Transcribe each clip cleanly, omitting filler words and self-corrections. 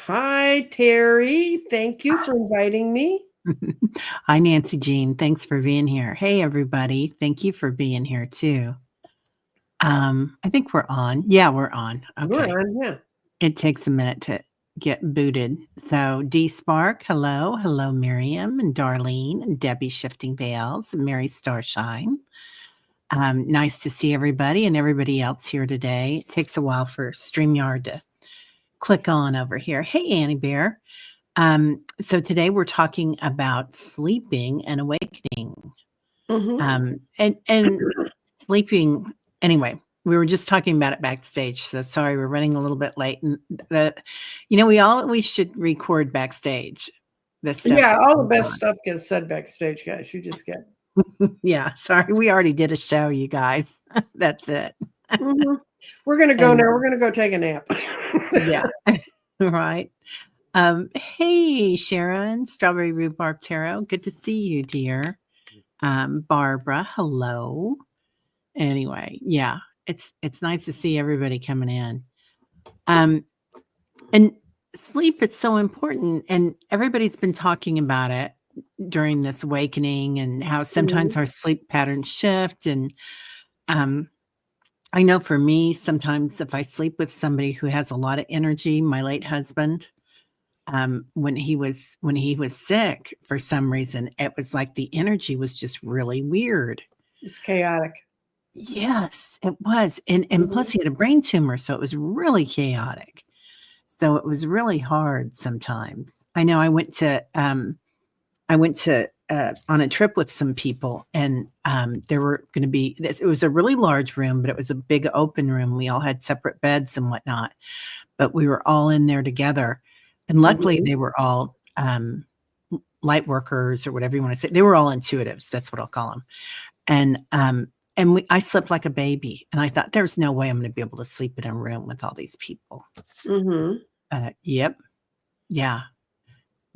Hi, Teri. Thank you for inviting me. Hi, Nancy Jean. Thanks for being here. Hey, everybody. Thank you for being here too. I think we're on. Yeah, we're on. We're Okay. on, yeah. It takes a minute to get booted. So, D Spark, hello. Hello, Miriam and Darlene and Debbie Shifting Veils and Mary Starshine. Nice to see everybody and everybody else here today. It takes a while for StreamYard to click on over here. Hey, Annie Bear. So today we're talking about sleeping and awakening. And sleeping anyway. We were just talking about it backstage. So sorry, we're running a little bit late. And we should record backstage this stuff. Yeah, all the best stuff gets said backstage, guys. You just get. Yeah, sorry. We already did a show, you guys. That's it. We're gonna go now. We're gonna go take a nap. Yeah. Right. Hey, Sharon, Strawberry Rhubarb Tarot. Good to see you, dear. Barbara, hello. Anyway, yeah, it's nice to see everybody coming in. And sleep is so important, and everybody's been talking about it during this awakening and how sometimes our sleep patterns shift. And I know for me, sometimes if I sleep with somebody who has a lot of energy, my late husband, when he was sick for some reason, it was like the energy was just really weird. It's chaotic. Yes, it was. And plus he had a brain tumor, so it was really chaotic. So it was really hard sometimes. I know I went to on a trip with some people, and there were going to be, it was a really large room, but it was a big open room. We all had separate beds and whatnot, but we were all in there together. And luckily they were all light workers or whatever you want to say. They were all intuitives. That's what I'll call them. And I slept like a baby, and I thought there's no way I'm going to be able to sleep in a room with all these people. Yep. Yeah.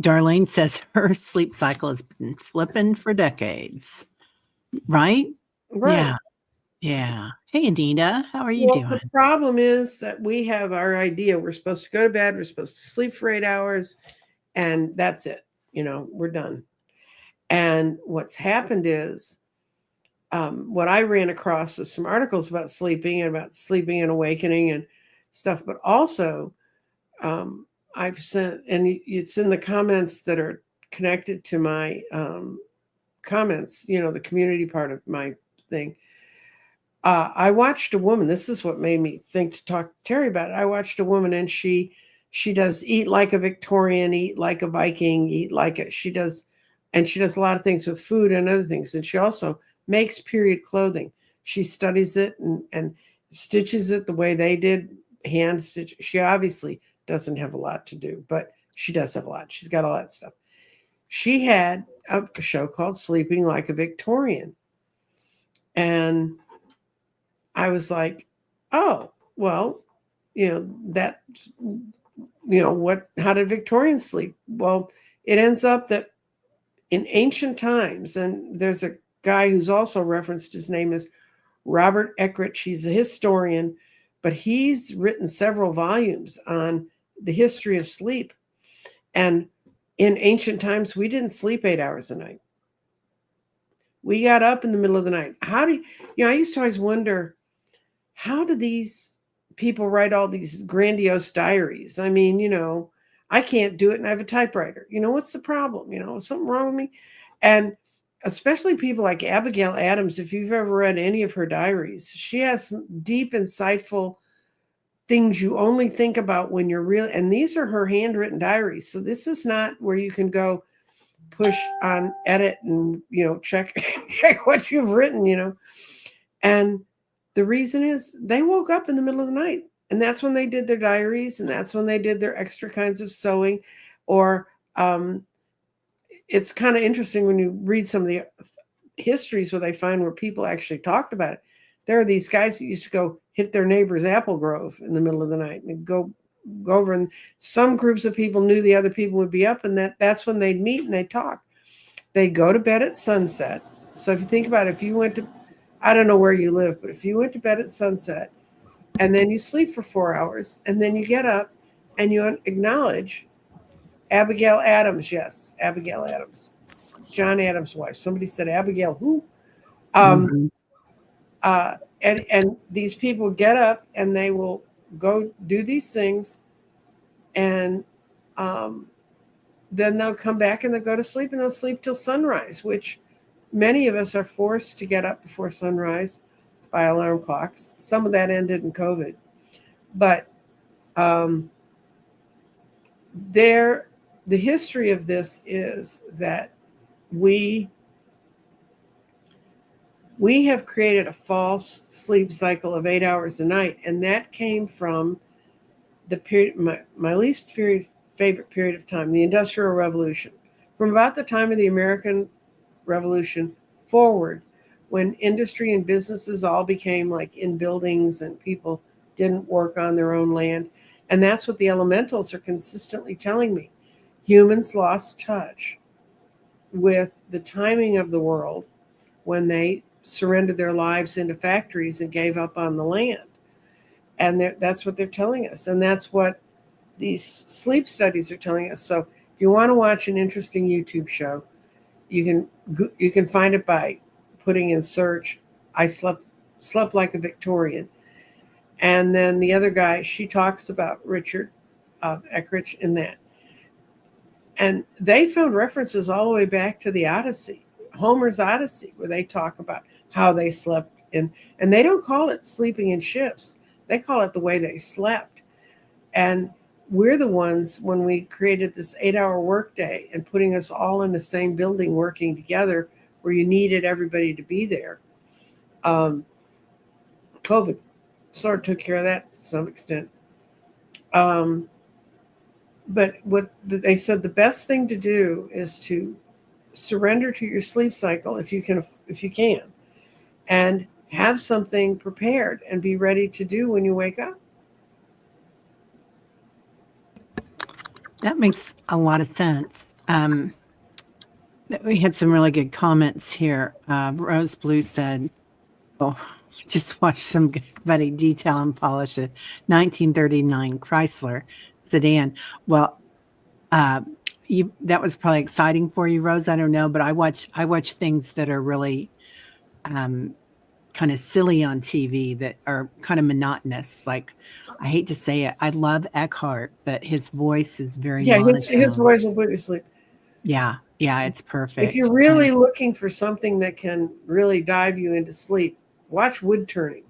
Darlene says her sleep cycle has been flipping for decades. Right? Right. Yeah. Hey, Anita, how are you doing? The problem is that we have our idea. We're supposed to go to bed. We're supposed to sleep for 8 hours, and that's it. We're done. And what's happened is, what I ran across was some articles about sleeping and awakening and stuff, but also I've sent, and it's in the comments that are connected to my comments, the community part of my thing. I watched a woman. This is what made me think to talk to Teri about it. I watched a woman, and she does eat like a Victorian, eat like a Viking, eat like a, she does a lot of things with food and other things. And she also makes period clothing. She studies it and stitches it the way they did, hand stitch. She obviously doesn't have a lot to do, but she does have a lot. She's got all that stuff. She had a show called Sleeping Like a Victorian. And I was like, oh, well, how did Victorians sleep? Well, it ends up that in ancient times, and there's a guy who's also referenced, his name is Robert Ekrich. He's a historian, but he's written several volumes on the history of sleep. And in ancient times, we didn't sleep 8 hours a night. We got up in the middle of the night. I used to always wonder, how do these people write all these grandiose diaries? I mean, I can't do it, and I have a typewriter. What's the problem? Something wrong with me? And especially people like Abigail Adams, if you've ever read any of her diaries, she has some deep, insightful things you only think about when you're real. And these are her handwritten diaries. So this is not where you can go push on edit and, check what you've written, And the reason is they woke up in the middle of the night, and that's when they did their diaries, and that's when they did their extra kinds of sewing. Or it's kind of interesting when you read some of the histories where they find where people actually talked about it. There are these guys that used to go hit their neighbor's apple grove in the middle of the night and go over, and some groups of people knew the other people would be up, and that's when they'd meet and they'd talk. They'd go to bed at sunset. So if you think about it, if you went to, I don't know where you live, but if you went to bed at sunset and then you sleep for 4 hours and then you get up and you acknowledge Abigail Adams. Yes, Abigail Adams, John Adams' wife. Somebody said Abigail who? Um, Mhm. and these people get up and they will go do these things, and um, then they'll come back and they'll go to sleep, and they'll sleep till sunrise, which many of us are forced to get up before sunrise by alarm clocks. Some of that ended in COVID, but um, there, the history of this is that we we have created a false sleep cycle of 8 hours a night, and that came from the period, my least favorite period of time, the Industrial Revolution. From about the time of the American Revolution forward, when industry and businesses all became like in buildings and people didn't work on their own land. And that's what the elementals are consistently telling me. Humans lost touch with the timing of the world when they surrendered their lives into factories and gave up on the land. And that's what they're telling us. And that's what these sleep studies are telling us. So if you want to watch an interesting YouTube show, you can find it by putting in search, I slept like a Victorian. And then the other guy, she talks about Richard Ekrich in that. And they found references all the way back to the Odyssey, Homer's Odyssey, where they talk about how they slept in, and they don't call it sleeping in shifts. They call it the way they slept. And we're the ones, when we created this 8-hour workday and putting us all in the same building working together where you needed everybody to be there. COVID sort of took care of that to some extent. But what they said, the best thing to do is to surrender to your sleep cycle if you can, and have something prepared and be ready to do when you wake up. That makes a lot of sense. We had some really good comments here. Rose Blue said, "Oh, just watch somebody detail and polish a 1939 Chrysler sedan." Well, uh, that was probably exciting for you, Rose. I don't know, but I watch things that are really kind of silly on TV that are kind of monotonous. Like, I hate to say it, I love Eckhart, but his voice is very Yeah, his monotone. voice will put you to sleep. Yeah, yeah, it's If perfect. you're really looking for something that can really dive you into sleep, watch wood turning.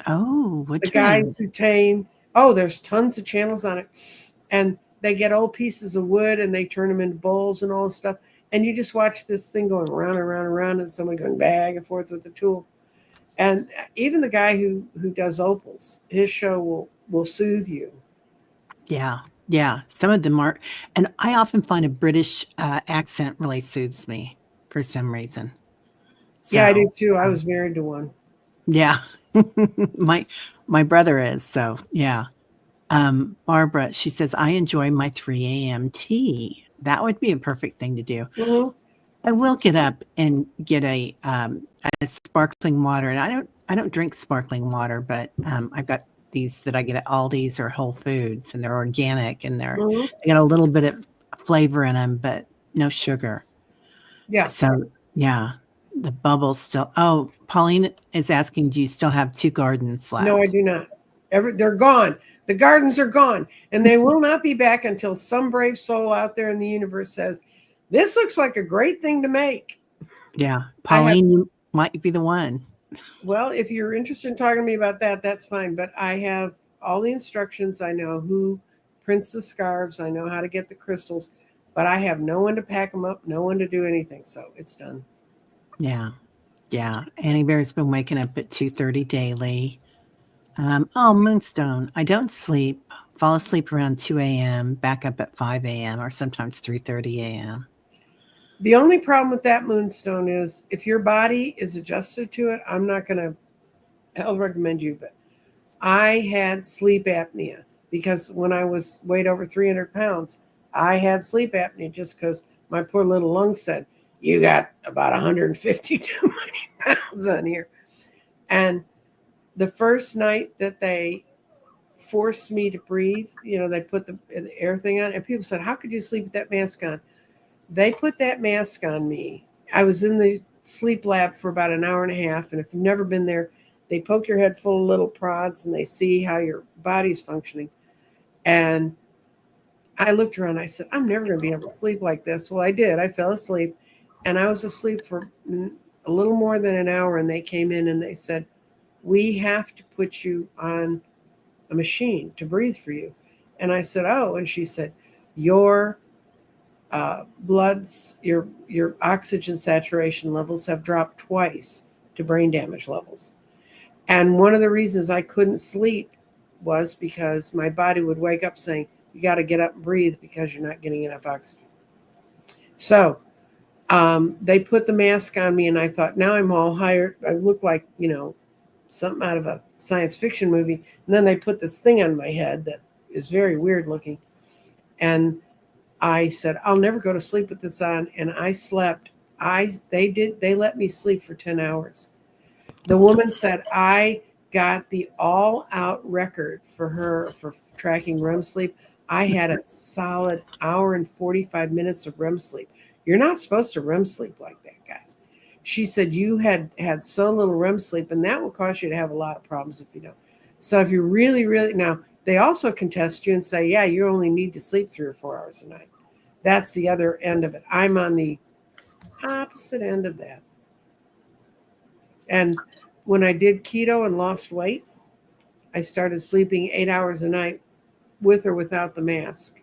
Oh, wood The guys turning. who tame, oh, there's tons of channels on it. And they get old pieces of wood and they turn them into bowls and all this stuff. And you just watch this thing going around and around and around, and someone going back and forth with the tool. And even the guy who does opals, his show will soothe you. Yeah, yeah. Some of them are, and I often find a British accent really soothes me for some reason. Yeah, I do So, too. I was married to one. yeah, my my brother is. So, yeah. Barbara, she says, I enjoy my 3 a.m. tea. That would be a perfect thing to do. Mm-hmm. I will get up and get a sparkling water, and I don't drink sparkling water, but I've got these that I get at Aldi's or Whole Foods, and they're organic, and Mm-hmm. they got a little bit of flavor in them, but no sugar. Yeah. So yeah, the bubbles still. Oh, Pauline is asking, do you still have 2 gardens No, I left? do not. They're gone. The gardens are gone, and they will not be back until some brave soul out there in the universe says, "This looks like a great thing to make." Yeah, I have, Pauline, you might be the one. well, if you're interested in talking to me about that, that's fine. But I have all the instructions. I know who prints the scarves. I know how to get the crystals, but I have no one to pack them up, no one to do anything. So it's done. Yeah, yeah. Annie Bear's been waking up at 2:30 daily. Oh, Moonstone. I don't sleep. Fall asleep around 2 a.m., back up at 5 a.m., or sometimes 3:30 a.m. The only problem with that moonstone is if your body is adjusted to it, I'm not going to I'll recommend you, but I had sleep apnea because when I was weighed over 300 pounds, I had sleep apnea just because my poor little lungs said, "You got about 150 too many pounds on here." And the first night that they forced me to breathe. They put the air thing on, and people said, "How could you sleep with that mask on?" They put that mask on me. I was in the sleep lab for about an hour and a half, and if you've never been there, they poke your head full of little prods and they see how your body's functioning. And I looked around. I said, "I'm never going to be able to sleep like this." Well, I did. I fell asleep, and I was asleep for a little more than an hour. And they came in and they said, "We have to put you on a machine to breathe for you." And I said, "Oh." And she said, "Your bloods, your oxygen saturation levels have dropped twice to brain damage levels." And one of the reasons I couldn't sleep was because my body would wake up saying, "You got to get up and breathe because you're not getting enough oxygen." So they put the mask on me, and I thought, now I'm all hired. I look like, something out of a science fiction movie. And then they put this thing on my head that is very weird looking. And I said, "I'll never go to sleep with this on." And I slept. They let me sleep for 10 hours. The woman said I got the all out record for her for tracking REM sleep. I had a solid hour and 45 minutes of REM sleep. You're not supposed to REM sleep like that, guys. She said you had so little REM sleep, and that will cause you to have a lot of problems if you don't. So if you really, really, now they also can test you and say, yeah, you only need to sleep 3 or 4 hours a night. That's the other end of it. I'm on the opposite end of that. And when I did keto and lost weight, I started sleeping 8 hours a night with or without the mask.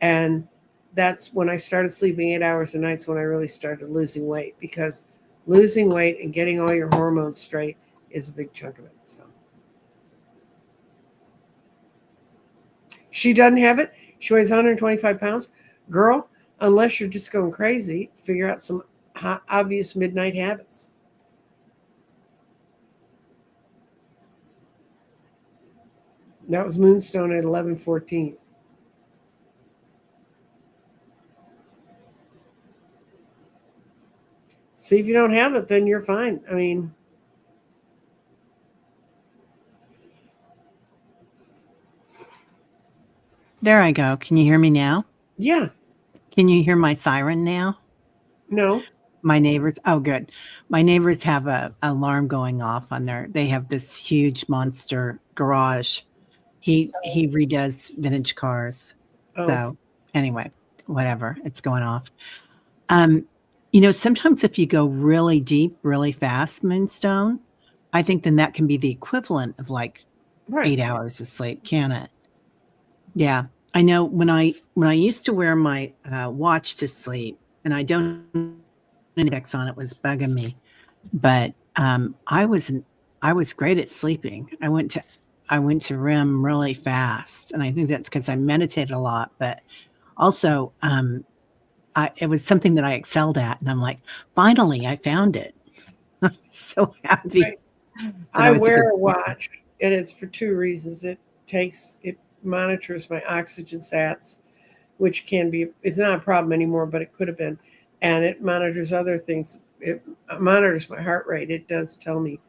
And that's when I started sleeping 8 hours a night is when I really started losing weight, because losing weight and getting all your hormones straight is a big chunk of it. So she doesn't have it. She weighs 125 pounds. Girl, unless you're just going crazy, figure out some obvious midnight habits. That was Moonstone at 11:14. See, if you don't have it, then you're fine. I mean, There I go. Can you hear me now? yeah, Can you hear my siren now? no, My neighbors, oh, good. My neighbors have a alarm going off on they have this huge monster garage. He redoes vintage cars. oh, So anyway, whatever, it's going off. Um, sometimes if you go really deep, really fast, Moonstone, I think then that can be the equivalent of like right. 8 hours of sleep, can it? Yeah. I know when I used to wear my watch to sleep, and I don't index on it was bugging me, but I was great at sleeping. I went to REM really fast, and I think that's because I meditated a lot, but also it was something that I excelled at, and I'm like, finally, I found it. I'm so happy Right. that I I was a good wear a sleeper. watch, and it's for 2 reasons. It monitors my oxygen sats, which can be, it's not a problem anymore, but it could have been. And it monitors other things. It monitors my heart rate. It does tell me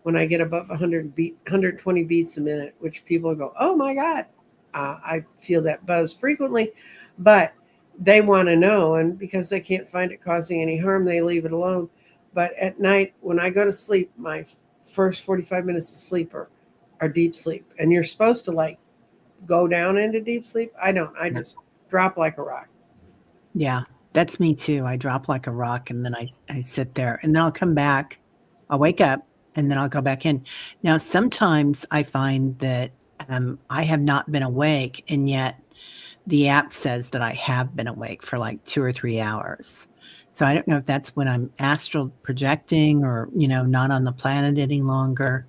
when I get above 120 beats a minute, which people go, "Oh my God." I feel that buzz frequently, but they want to know. And because they can't find it causing any harm, they leave it alone. But at night, when I go to sleep, my first 45 minutes of sleep are deep sleep. And you're supposed to like go down into deep sleep. I don't. I Yeah. just drop like a rock. Yeah, that's me too. I drop like a rock, and then I sit there, and then I'll come back. I'll wake up, and then I'll go back in. Now, sometimes I find that I have not been awake, and yet the app says that I have been awake for like 2 or 3 hours. So I don't know if that's when I'm astral projecting, or not on the planet any longer.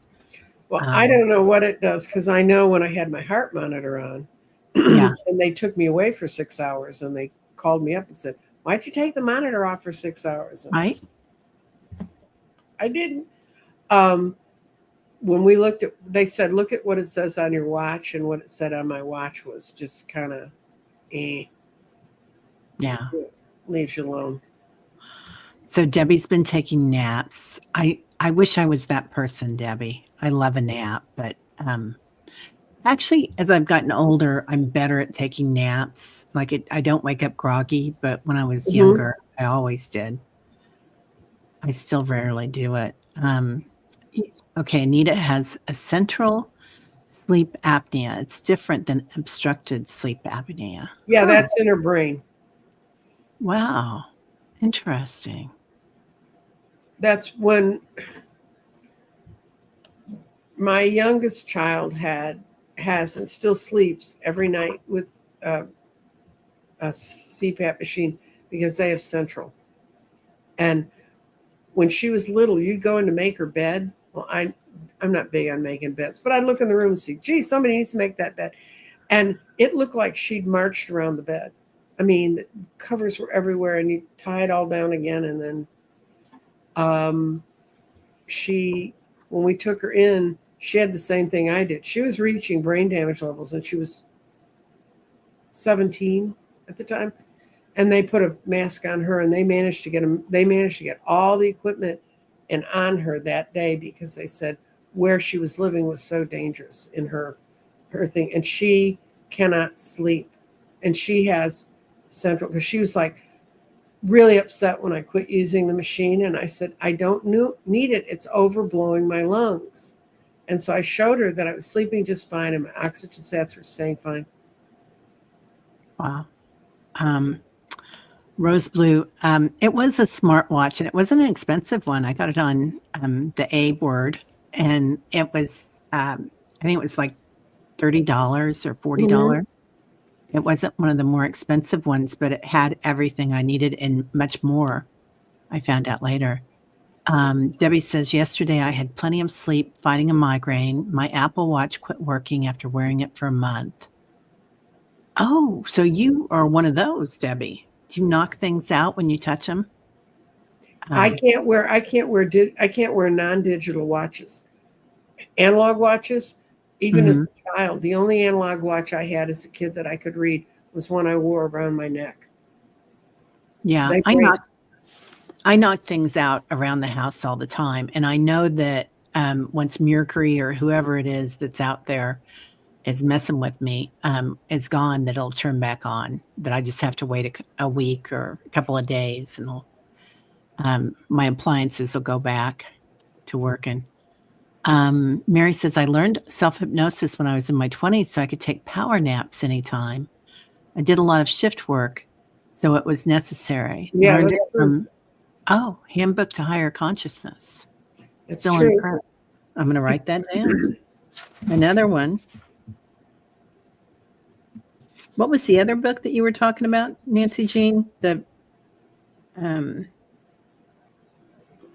Well, I Um, don't know what it does, because I know when I had my heart monitor on yeah, and they took me away for 6 hours and they called me up and said, "Why'd you take the monitor off for 6 hours?" And right. I didn't. Um, when we looked at, they said, "Look at what it says on your watch," and what it said on my watch was just kind of, eh, Yeah. leaves you alone. So Debbie's been taking naps. I wish I was that person, Debbie. I love a nap, but Actually, as I've gotten older, I'm better at taking naps. I don't wake up groggy, but when I was Mhm. younger, I always did. I still rarely do it. Okay, Anita has a central sleep apnea. It's different than obstructed sleep apnea. Yeah, Huh. that's in her brain. Wow. Interesting. That's when my youngest child has and still sleeps every night with a, a CPAP machine because they have central. And when she was little, you'd go in to make her bed. Well, I'm not big on making beds, but I'd look in the room and see, gee, somebody needs to make that bed. And it looked like she'd marched around the bed. I mean, the covers were everywhere, and you tie it all down again. And then um, she, when we took her in, she had the same thing I did. She was reaching brain damage levels, and she was 17 at the time. And they put a mask on her, and they managed to get all the equipment and on her that day because they said where she was living was so dangerous in her thing, and she cannot sleep, and she has central because she was like really upset when I quit using the machine, and I said I don't need it, it's overblowing my lungs. And so I showed her that I was sleeping just fine and my oxygen sats were staying fine. Wow. Rose Blue, it was a smartwatch and it wasn't an expensive one. I got it on the A word and it was, I think it was like $30 or Mm-hmm. $40. It wasn't one of the more expensive ones, but it had everything I needed and much more. I found out later. Debbie says, yesterday I had plenty of sleep fighting a migraine. My Apple Watch quit working after wearing it for a month. Oh, so you are one of those, Debbie. Do you knock things out when you touch them? I Um, can't wear I can't wear non-digital watches. Analog watches, even as mhm. a child, the only analog watch I had as a kid that I could read was one I wore around my neck. Yeah, They break. I knock things out around the house all the time, and I know that, once Mercury or whoever it is that's out there is messing with me, is gone, that it'll turn back on, that I just have to wait a week or a couple of days, and my appliances will go back to working. Mary says, "I learned self-hypnosis when I was in my 20s so I could take power naps anytime. I did a lot of shift work, so it was necessary. Yeah, Learned that's it true. from Handbook to Higher Consciousness. That's Still true. impressed. I'm gonna write that down. Another one. What was the other book that you were talking about, Nancy Jean? Um,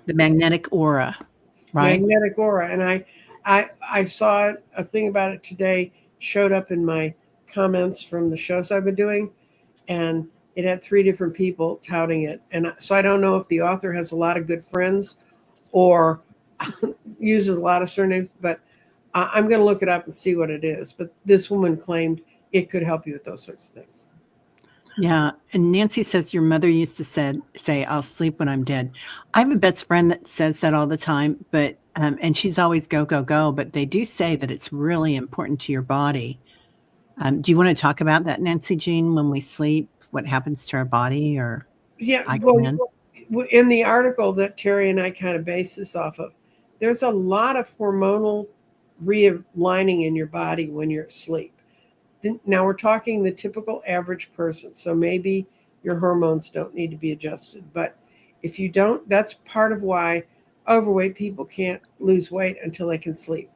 The Magnetic Aura, right? Magnetic aura, and I saw a thing about it today. Showed up in my comments from the shows I've been doing, and it had three different people touting it. And so I don't know if the author has a lot of good friends or uses a lot of surnames, but I'm going to look it up and see what it is. But this woman claimed it could help you with those sorts of things. Yeah, and Nancy says your mother used to say, "I'll sleep when I'm dead." I have a best friend that says that all the time, but and she's always go go go. But they do say that it's really important to your body. Do you want to talk about that, Nancy Jean? When we sleep, what happens to our body? Or Yeah, I well, can. in the article that Teri and I kind of base this off of, there's a lot of hormonal realigning in your body when you're asleep. Now we're talking the typical average person, so maybe your hormones don't need to be adjusted. But if you don't, that's part of why overweight people can't lose weight until they can sleep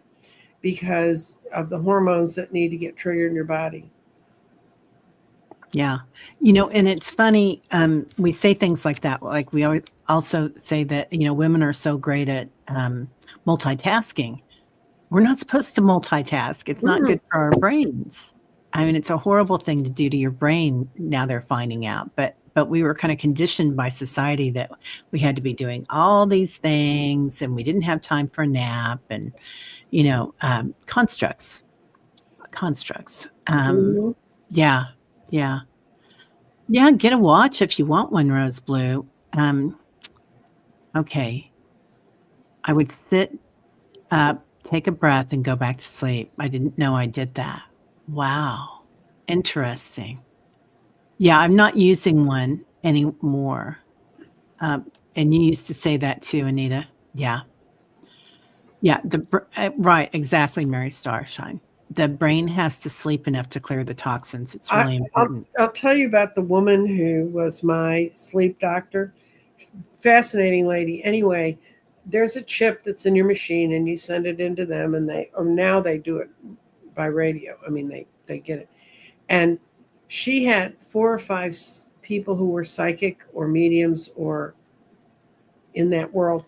because of the hormones that need to get triggered in your body. Yeah. And it's funny, we say things like that. Like we always also say that, women are so great at multitasking. We're not supposed to multitask. It's not Mm, good for our brains. I mean, it's a horrible thing to do to your brain. Now they're finding out, but we were kind of conditioned by society that we had to be doing all these things and we didn't have time for a nap and, constructs. mhm. Yeah. Yeah. Yeah, get a watch if you want one, Rose Blue. Okay. I would sit up. take a breath and go back to sleep. I didn't know I did that. Wow. Interesting. Yeah, I'm not using one anymore. And you used to say that too, Anita. Yeah. Yeah. Right. Exactly, Mary Starshine. The brain has to sleep enough to clear the toxins. It's really important. I'll tell you about the woman who was my sleep doctor. Fascinating lady. Anyway, there's a chip that's in your machine and you send it into them, and now they do it by radio. I mean, they get it. And she had 4 or 5 people who were psychic or mediums or in that world.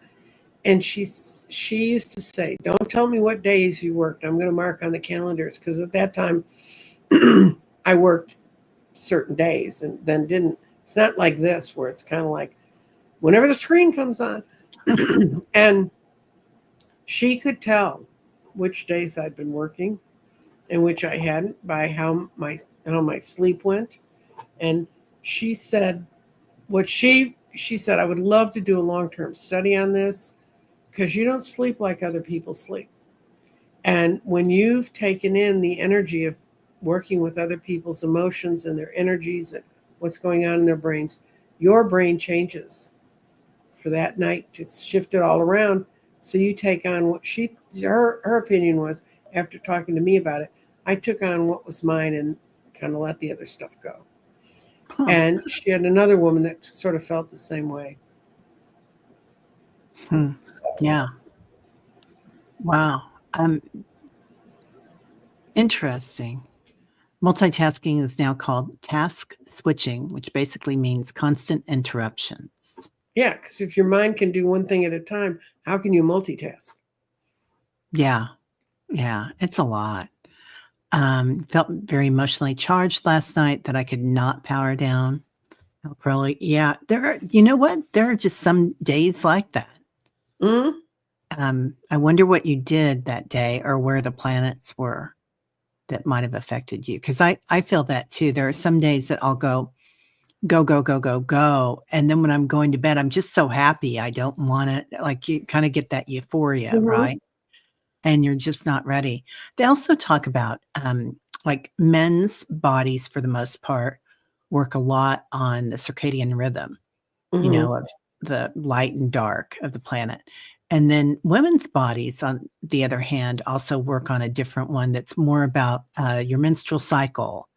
And she used to say, "Don't tell me what days you worked. I'm going to mark on the calendars," because at that time I worked certain days and then didn't. It's not like this where it's kind of like whenever the screen comes on. And she could tell which days I'd been working and which I hadn't by how my sleep went. And she said she said, "I would love to do a long-term study on this because you don't sleep like other people sleep. And when you've taken in the energy of working with other people's emotions and their energies and what's going on in their brains, your brain changes for that night. It's shifted all around. So you take on what her opinion was after talking to me about it. I took on what was mine and kind of let the other stuff go." Huh. And she had another woman that sort of felt the same way. So, yeah. Wow. Interesting. Multitasking is now called task switching, which basically means constant interruptions. Yeah, because if your mind can do one thing at a time, how can you multitask? Yeah. Yeah. It's a lot. Felt very emotionally charged last night that I could not power down. Crowley. Yeah. You know what? There are just some days like that. Mm-hmm. I wonder what you did that day or where the planets were that might have affected you. Cause I feel that too. There are some days that I'll go. And then when I'm going to bed, I'm just so happy. I don't want to, like, you kind of get that euphoria, Mm-hmm. right? And you're just not ready. They also talk about like men's bodies, for the most part, work a lot on the circadian rhythm, Mm-hmm. of the light and dark of the planet. And then women's bodies, on the other hand, also work on a different one that's more about your menstrual cycle.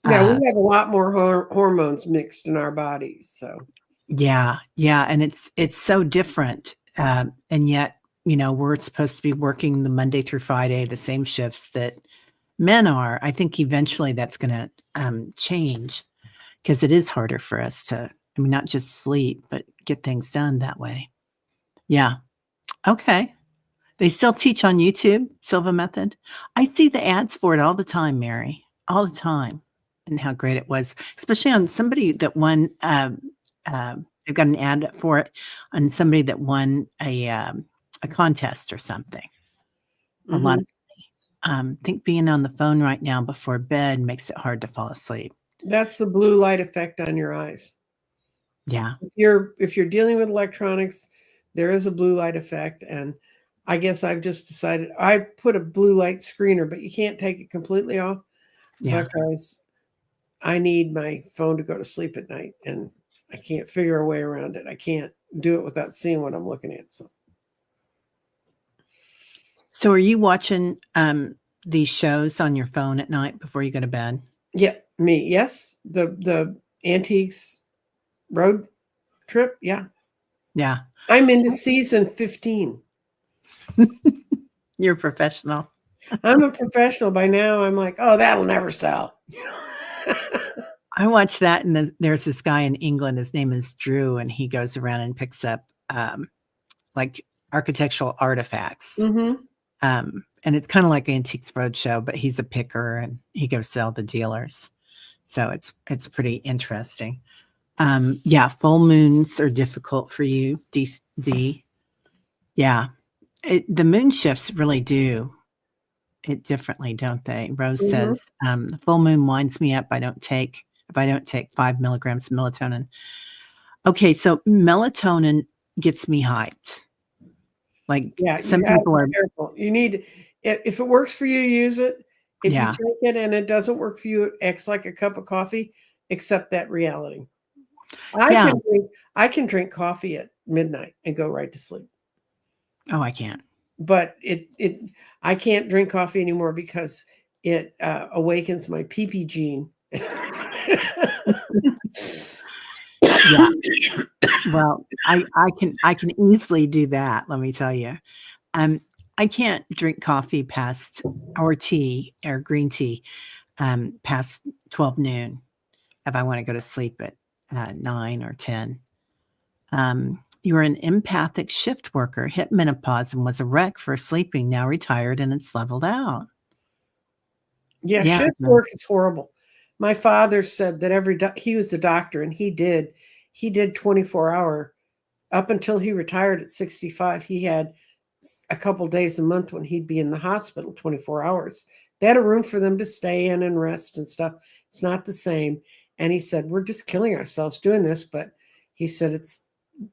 Yeah, we have a lot more hormones mixed in our bodies. So Yeah, and it's so different, and yet, we're supposed to be working the Monday through Friday, the same shifts that men are. I think eventually that's gonna, change because it is harder for us to, not just sleep, but get things done that way. Yeah, okay. They still teach on YouTube, Silva Method? I see the ads for it all the time, Mary, all the time, and how great it was, especially on somebody that won, they've got an ad for it on somebody that won a contest or something. A lot of think being on the phone right now before bed makes it hard to fall asleep. that's the blue light effect on your eyes. Yeah. If you're dealing with electronics, there is a blue light effect. And I guess I've just decided I put a blue light screener, but you can't take it completely off Yeah. because I need my phone to go to sleep at night, and I can't figure a way around it. I can't do it without seeing what I'm looking at. So are you watching these shows on your phone at night before you go to bed? Yeah, me. Yes, the antiques road trip. Yeah, Yeah. I'm into season 15. You're a professional. I'm a professional by now. I'm like, oh, that'll never sell. I watched that, and there's this guy in England. His name is Drew, and he goes around and picks up like architectural artifacts. Mm-hmm. And it's kind of like Antiques Roadshow, but he's a picker and he goes sell the dealers. So it's pretty interesting. Yeah, full moons are difficult for you, D. Yeah, the moon shifts really do it differently, don't they? Rose Mm-hmm. says the full moon winds me up. If I don't take 5 milligrams of melatonin. Okay, so melatonin gets me hyped. Like Yeah, you some gotta people be are, careful. You need if it works for you, use it. If you yeah, take it and it doesn't work for you, it acts like a cup of coffee, accept that reality. I yeah. can drink I can drink coffee at midnight and go right to sleep. Oh, I can't. But it I can't drink coffee anymore because it awakens my PP gene. Yeah. Well, I can easily do that, let me tell you. Um, I can't drink coffee past or tea or green tea, past 12 noon if I wanna go to sleep at, 9 or 10. You're an empathic shift worker, hit menopause and was a wreck for sleeping, now retired and it's leveled out. Yeah, Yeah, shift no. work is horrible. My father said that he was a doctor and he did 24-hour up until he retired at 65. He had a couple days a month when he'd be in the hospital 24 hours. They had a room for them to stay in and rest and stuff. It's not the same. And he said, we're just killing ourselves doing this. But he said, it's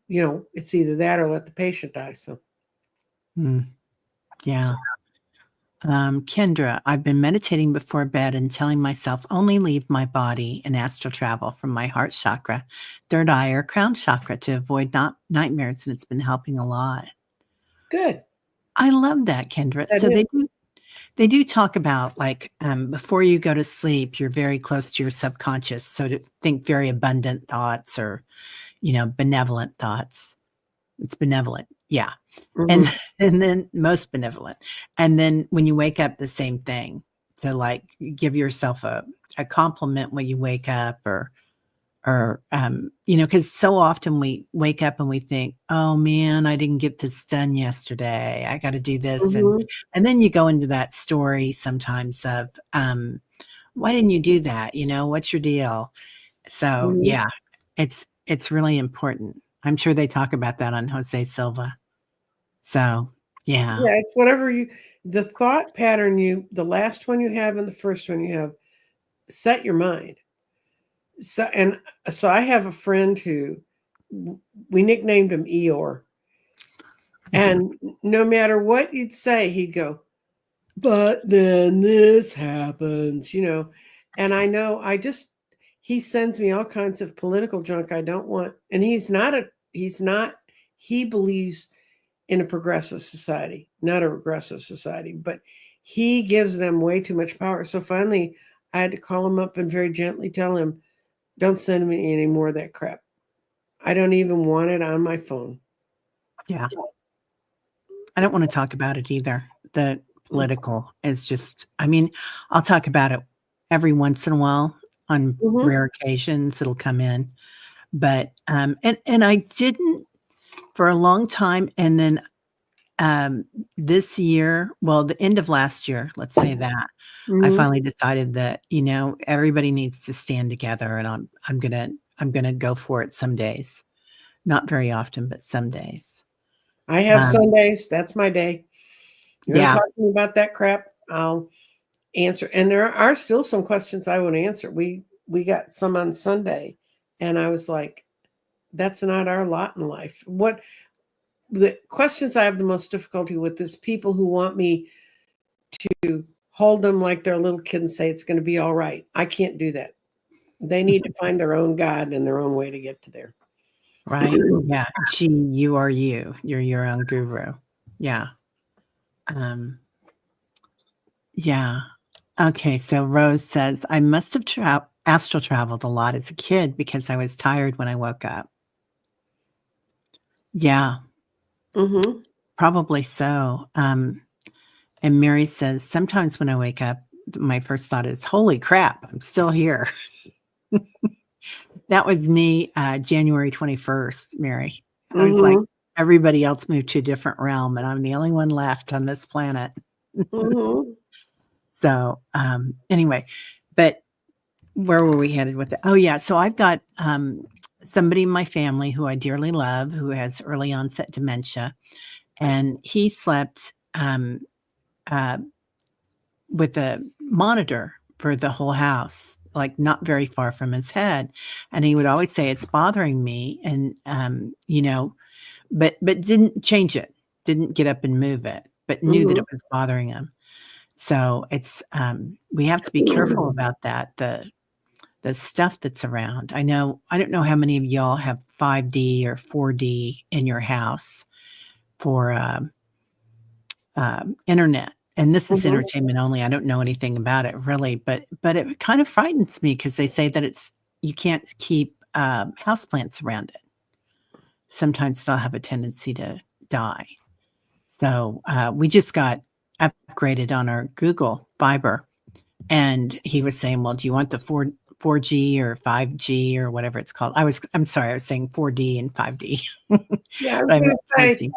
either that or let the patient die. So, Mm, yeah. Kendra, I've been meditating before bed and telling myself only leave my body and astral travel from my heart chakra, third eye, or crown chakra to avoid nightmares, and it's been helping a lot. good. I love that, Kendra. That So is. they do talk about like before you go to sleep, you're very close to your subconscious. So to think very abundant thoughts or benevolent thoughts. It's benevolent, yeah, and Mhm. and then most benevolent, and then when you wake up, the same thing to like give yourself a compliment when you wake up, or because so often we wake up and we think, "Oh, man, I didn't get this done yesterday. I gotta do this," and Mhm. and then you go into that story sometimes of, "Why didn't you do that?" "What's your deal?" So, Mhm. yeah, it's really important. I'm sure they talk about that on Jose Silva. So, yeah. Yeah, it's the thought pattern the last one you have and the first one you have, set your mind. So I have a friend who we nicknamed him Eeyore. And no matter what you'd say, he'd go, but then this happens. And he sends me all kinds of political junk I don't want. And he believes in a progressive society, not a regressive society, but he gives them way too much power. So finally, I had to call him up and very gently tell him, don't send me any more of that crap. I don't even want it on my phone. Yeah. I don't wanna talk about it either. The political is just I'll talk about it every once in a while on Mhm. rare occasions, it'll come in, but, and I didn't for a long time, and then, um, this year the end of last year, let's say that, I Mhm. finally decided that, everybody needs to stand together, and I'm gonna go for it some days. Not very often, but some days. I have Um, Sundays. That's my day. You want to yeah, talk to me about that crap? I'll answer. And there are still some questions I want to answer. We got some on Sunday, and I was like, that's not our lot in life. What the questions I have the most difficulty with is people who want me to hold them like they're a little kid and say it's going to be all right. I can't do that. They need to find their own God and their own way to get to there. right? Yeah, you are you. You're your own guru. Yeah. Um, yeah. Okay, so Rose says, "I must have astral traveled a lot as a kid because I was tired when I woke up." Yeah, Hmm. probably so. And Mary says, "Sometimes when I wake up, my first thought is, 'Holy crap, I'm still here.'" That was me, January 21st, Mary. I was like, Hmm. everybody else moved to a different realm, and I'm the only one left on this planet. Hmm. So, anyway, but where were we headed with it? Oh, yeah. So I've got somebody in my family who I dearly love who has early onset dementia, and he slept uh, with a monitor for the whole house, like not very far from his head. And he would always say, "It's bothering me." And, but didn't change it. didn't get up and move it, but knew that it was bothering him. So it's we have to be careful about that. The stuff that's around. I don't know how many of y'all have 5D or 4D in your house for internet. And this is entertainment only. I don't know anything about it really, but it kind of frightens me because they say that you can't keep houseplants around it. Sometimes they'll have a tendency to die. So we just got upgraded on our Google fiber, and he was saying, "Well, do you want the 4G or 5G or whatever it's called?" I'm sorry, I was saying 4D and 5D. Yeah, I was going to say,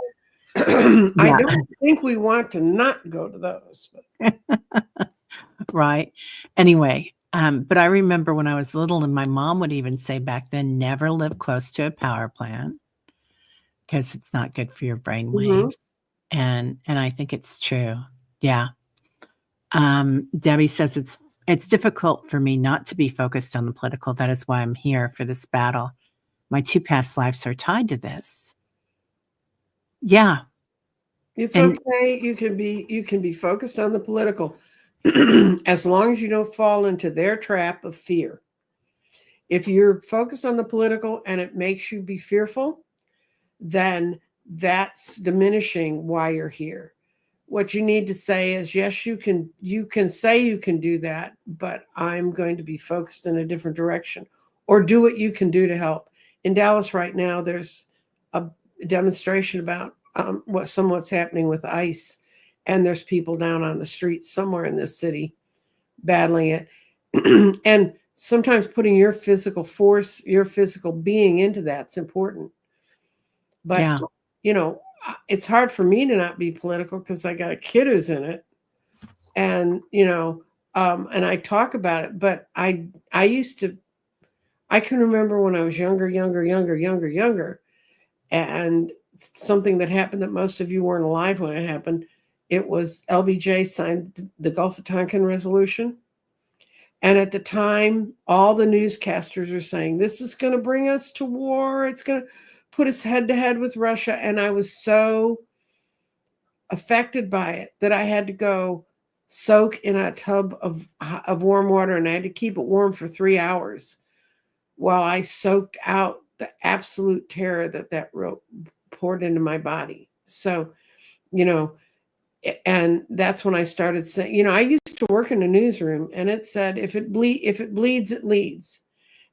I don't think we want to not go to those. Right. Anyway, but I remember when I was little, and my mom would even say back then, never live close to a power plant because it's not good for your brain waves. And I think it's true. Yeah. Debbie says it's difficult for me not to be focused on the political. That is why I'm here for this battle. My 2 past lives are tied to this. Yeah. It's okay. You can be focused on the political as long as you don't fall into their trap of fear. If you're focused on the political and it makes you be fearful, then that's diminishing why you're here. What you need to say is, yes, you can say you can do that, but I'm going to be focused in a different direction, or do what you can do to help. In Dallas right now, there's a demonstration about what's happening with ICE, and there's people down on the streets somewhere in this city battling it. And sometimes putting your physical force, your physical being into that's important. But, it's hard for me to not be political because I got a kid who's in it. And, and I talk about it, but I can remember when I was younger, and something that happened that most of you weren't alive when it happened. It was LBJ signed the Gulf of Tonkin resolution. And at the time, all the newscasters are saying, this is going to bring us to war. It's going to put us head to head with Russia. And I was so affected by it that I had to go soak in a tub of warm water, and I had to keep it warm for 3 hours while I soaked out the absolute terror that poured into my body. So, and that's when I started saying, I used to work in a newsroom, and it said, if it bleeds, it leads.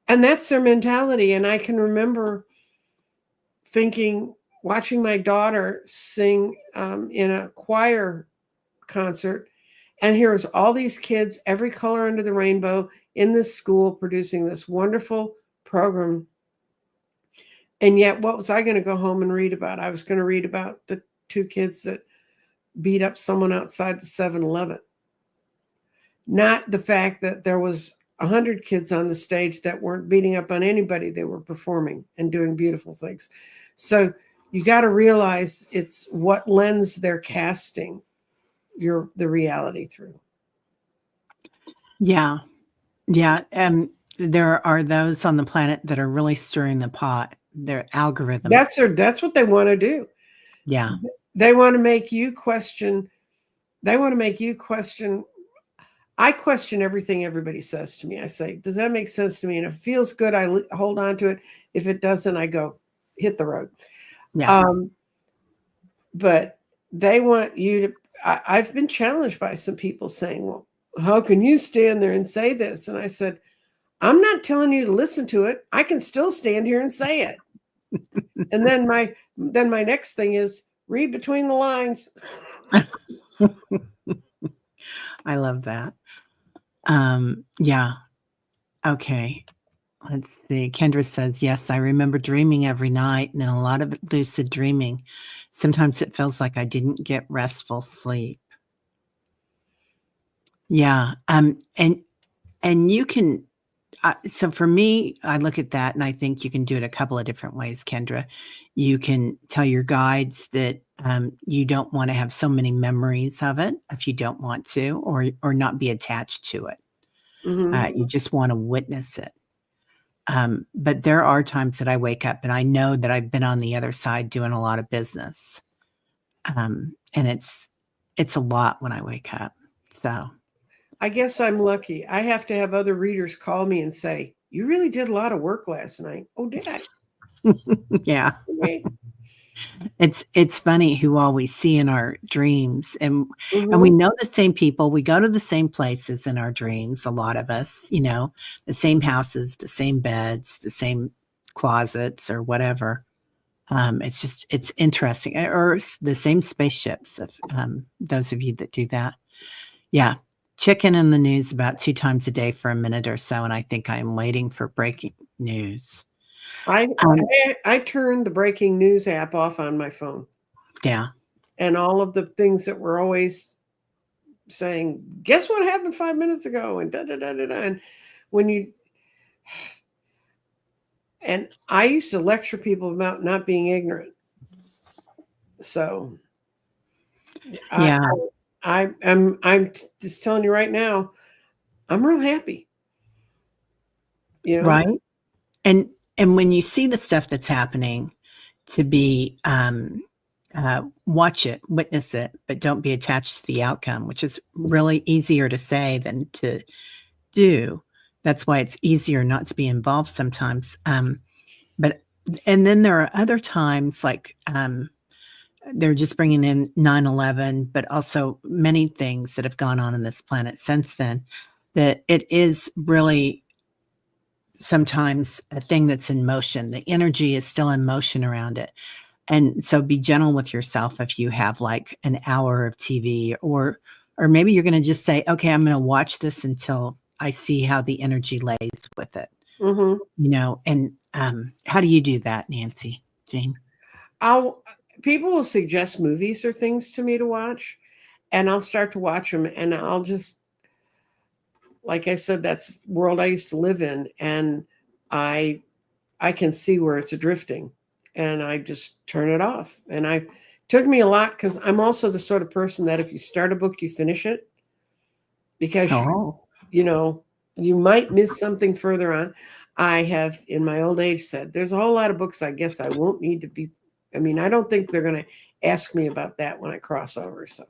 And that's their mentality. And I can remember watching my daughter sing in a choir concert. And here was all these kids, every color under the rainbow, in this school producing this wonderful program. And yet, what was I going to go home and read about? I was going to read about the 2 kids that beat up someone outside the 7-Eleven. Not the fact that there was 100 kids on the stage that weren't beating up on anybody. They were performing and doing beautiful things. So you got to realize it's what lens they're casting the reality through. Yeah. Yeah. There are those on the planet that are really stirring the pot. Their algorithms. That's what they want to do. Yeah. They want to make you question. I question everything everybody says to me. I say, does that make sense to me? And if it feels good, I hold on to it. If it doesn't, I go hit the road. Yeah. But they want you to, I've been challenged by some people saying, well, how can you stand there and say this? And I said, I'm not telling you to listen to it. I can still stand here and say it. And then my next thing is read between the lines. I love that. Yeah. Okay. Let's see. Kendra says, yes, I remember dreaming every night, and a lot of lucid dreaming. Sometimes it feels like I didn't get restful sleep. Yeah. And you can, so for me, I look at that and I think you can do it a couple of different ways, Kendra. You can tell your guides that you don't want to have so many memories of it if you don't want to, or not be attached to it. Mm-hmm. You just want to witness it. But there are times that I wake up and I know that I've been on the other side doing a lot of business. And it's a lot when I wake up. So I guess I'm lucky. I have to have other readers call me and say, "You really did a lot of work last night." Oh, did I? yeah. Okay. It's funny who all we see in our dreams, and we Mhm. know the same people. We go to the same places in our dreams, a lot of us, the same houses, the same beds, the same closets or whatever. It's interesting. Or the same spaceships, of those of you that do that. Yeah. Chicken in the news about 2 times a day for a minute or so, and I think I'm waiting for breaking news. I Um, I turned the breaking news app off on my phone, yeah. and all of the things that were always saying, "Guess what happened 5 minutes ago?" and da da da da da. And when you and I used to lecture people about not being ignorant. So I, Yeah. I'm just telling you right now, I'm real happy. You know. Right. And when you see the stuff that's happening, to be watch it, witness it, but don't be attached to the outcome, which is really easier to say than to do. That's why it's easier not to be involved sometimes. But and then there are other times like they're just bringing in 9/11, but also many things that have gone on in this planet since then, that it is really sometimes a thing that's in motion. The energy is still in motion around it. And so be gentle with yourself if you have like an hour of TV, or maybe you're going to just say, okay, I'm going to watch this until I see how the energy lays with it, Mm-hmm. and how do you do that, Nancy, Jean? I'll People will suggest movies or things to me to watch, and I'll start to watch them, and I'll just, like I said, that's world I used to live in, and I I can see where it's drifting, and I just turn it off. And I took me a lot because I'm also the sort of person that if you start a book, you finish it because Oh, you know you might miss something further on. I have in my old age said there's a whole lot of books I guess I won't need to be. I mean, I don't think they're going to ask me about that when I cross over. So,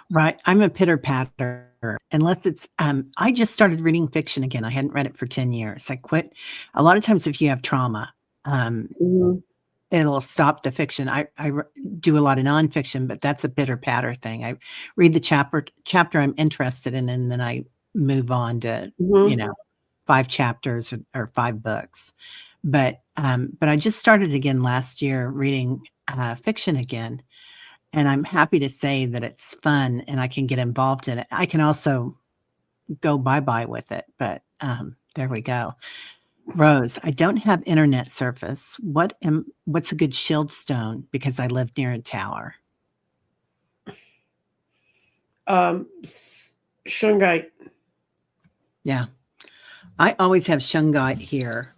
right. I'm a pitter patter. Unless it's, I just started reading fiction again. I hadn't read it for 10 years. I quit. A lot of times, if you have trauma, um, mhm. it'll stop the fiction. I do a lot of nonfiction, but that's a pitter patter thing. I read the chapter I'm interested in, and then I move on to, Mhm. 5 chapters or 5 books. But I just started again last year reading fiction again, and I'm happy to say that it's fun and I can get involved in it. I can also go bye-bye with it, but there we go. Rose, I don't have internet service. What's a good shield stone because I live near a tower? Shungite. Yeah. I always have shungite here,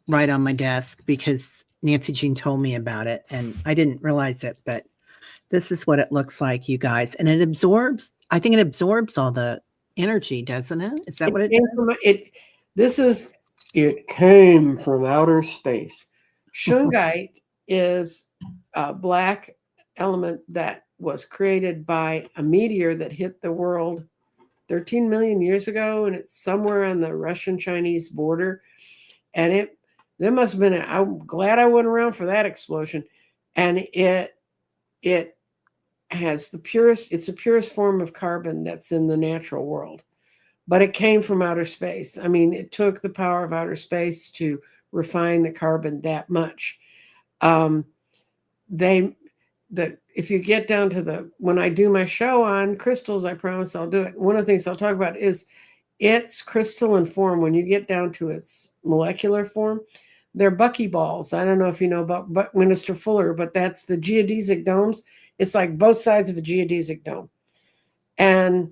right on my desk because Nancy Jean told me about it and I didn't realize it, but this is what it looks like, you guys. And I think it absorbs all the energy, doesn't it? Is that It what it came does? from it. This is it came from outer space. Shungite is a black element that was created by a meteor that hit the world 13 million years ago, and it's somewhere on the Russian-Chinese border. And there must have been. I'm glad I wasn't around for that explosion. And it has the purest. It's the purest form of carbon that's in the natural world, but it came from outer space. I mean, it took the power of outer space to refine the carbon that much. Um, they if you get down to when I do my show on crystals, I promise I'll do it. One of the things I'll talk about is its crystalline form. When you get down to its molecular form, they're buckyballs. I don't know if you know about Minister Fuller, but that's the geodesic domes. It's like both sides of a geodesic dome, and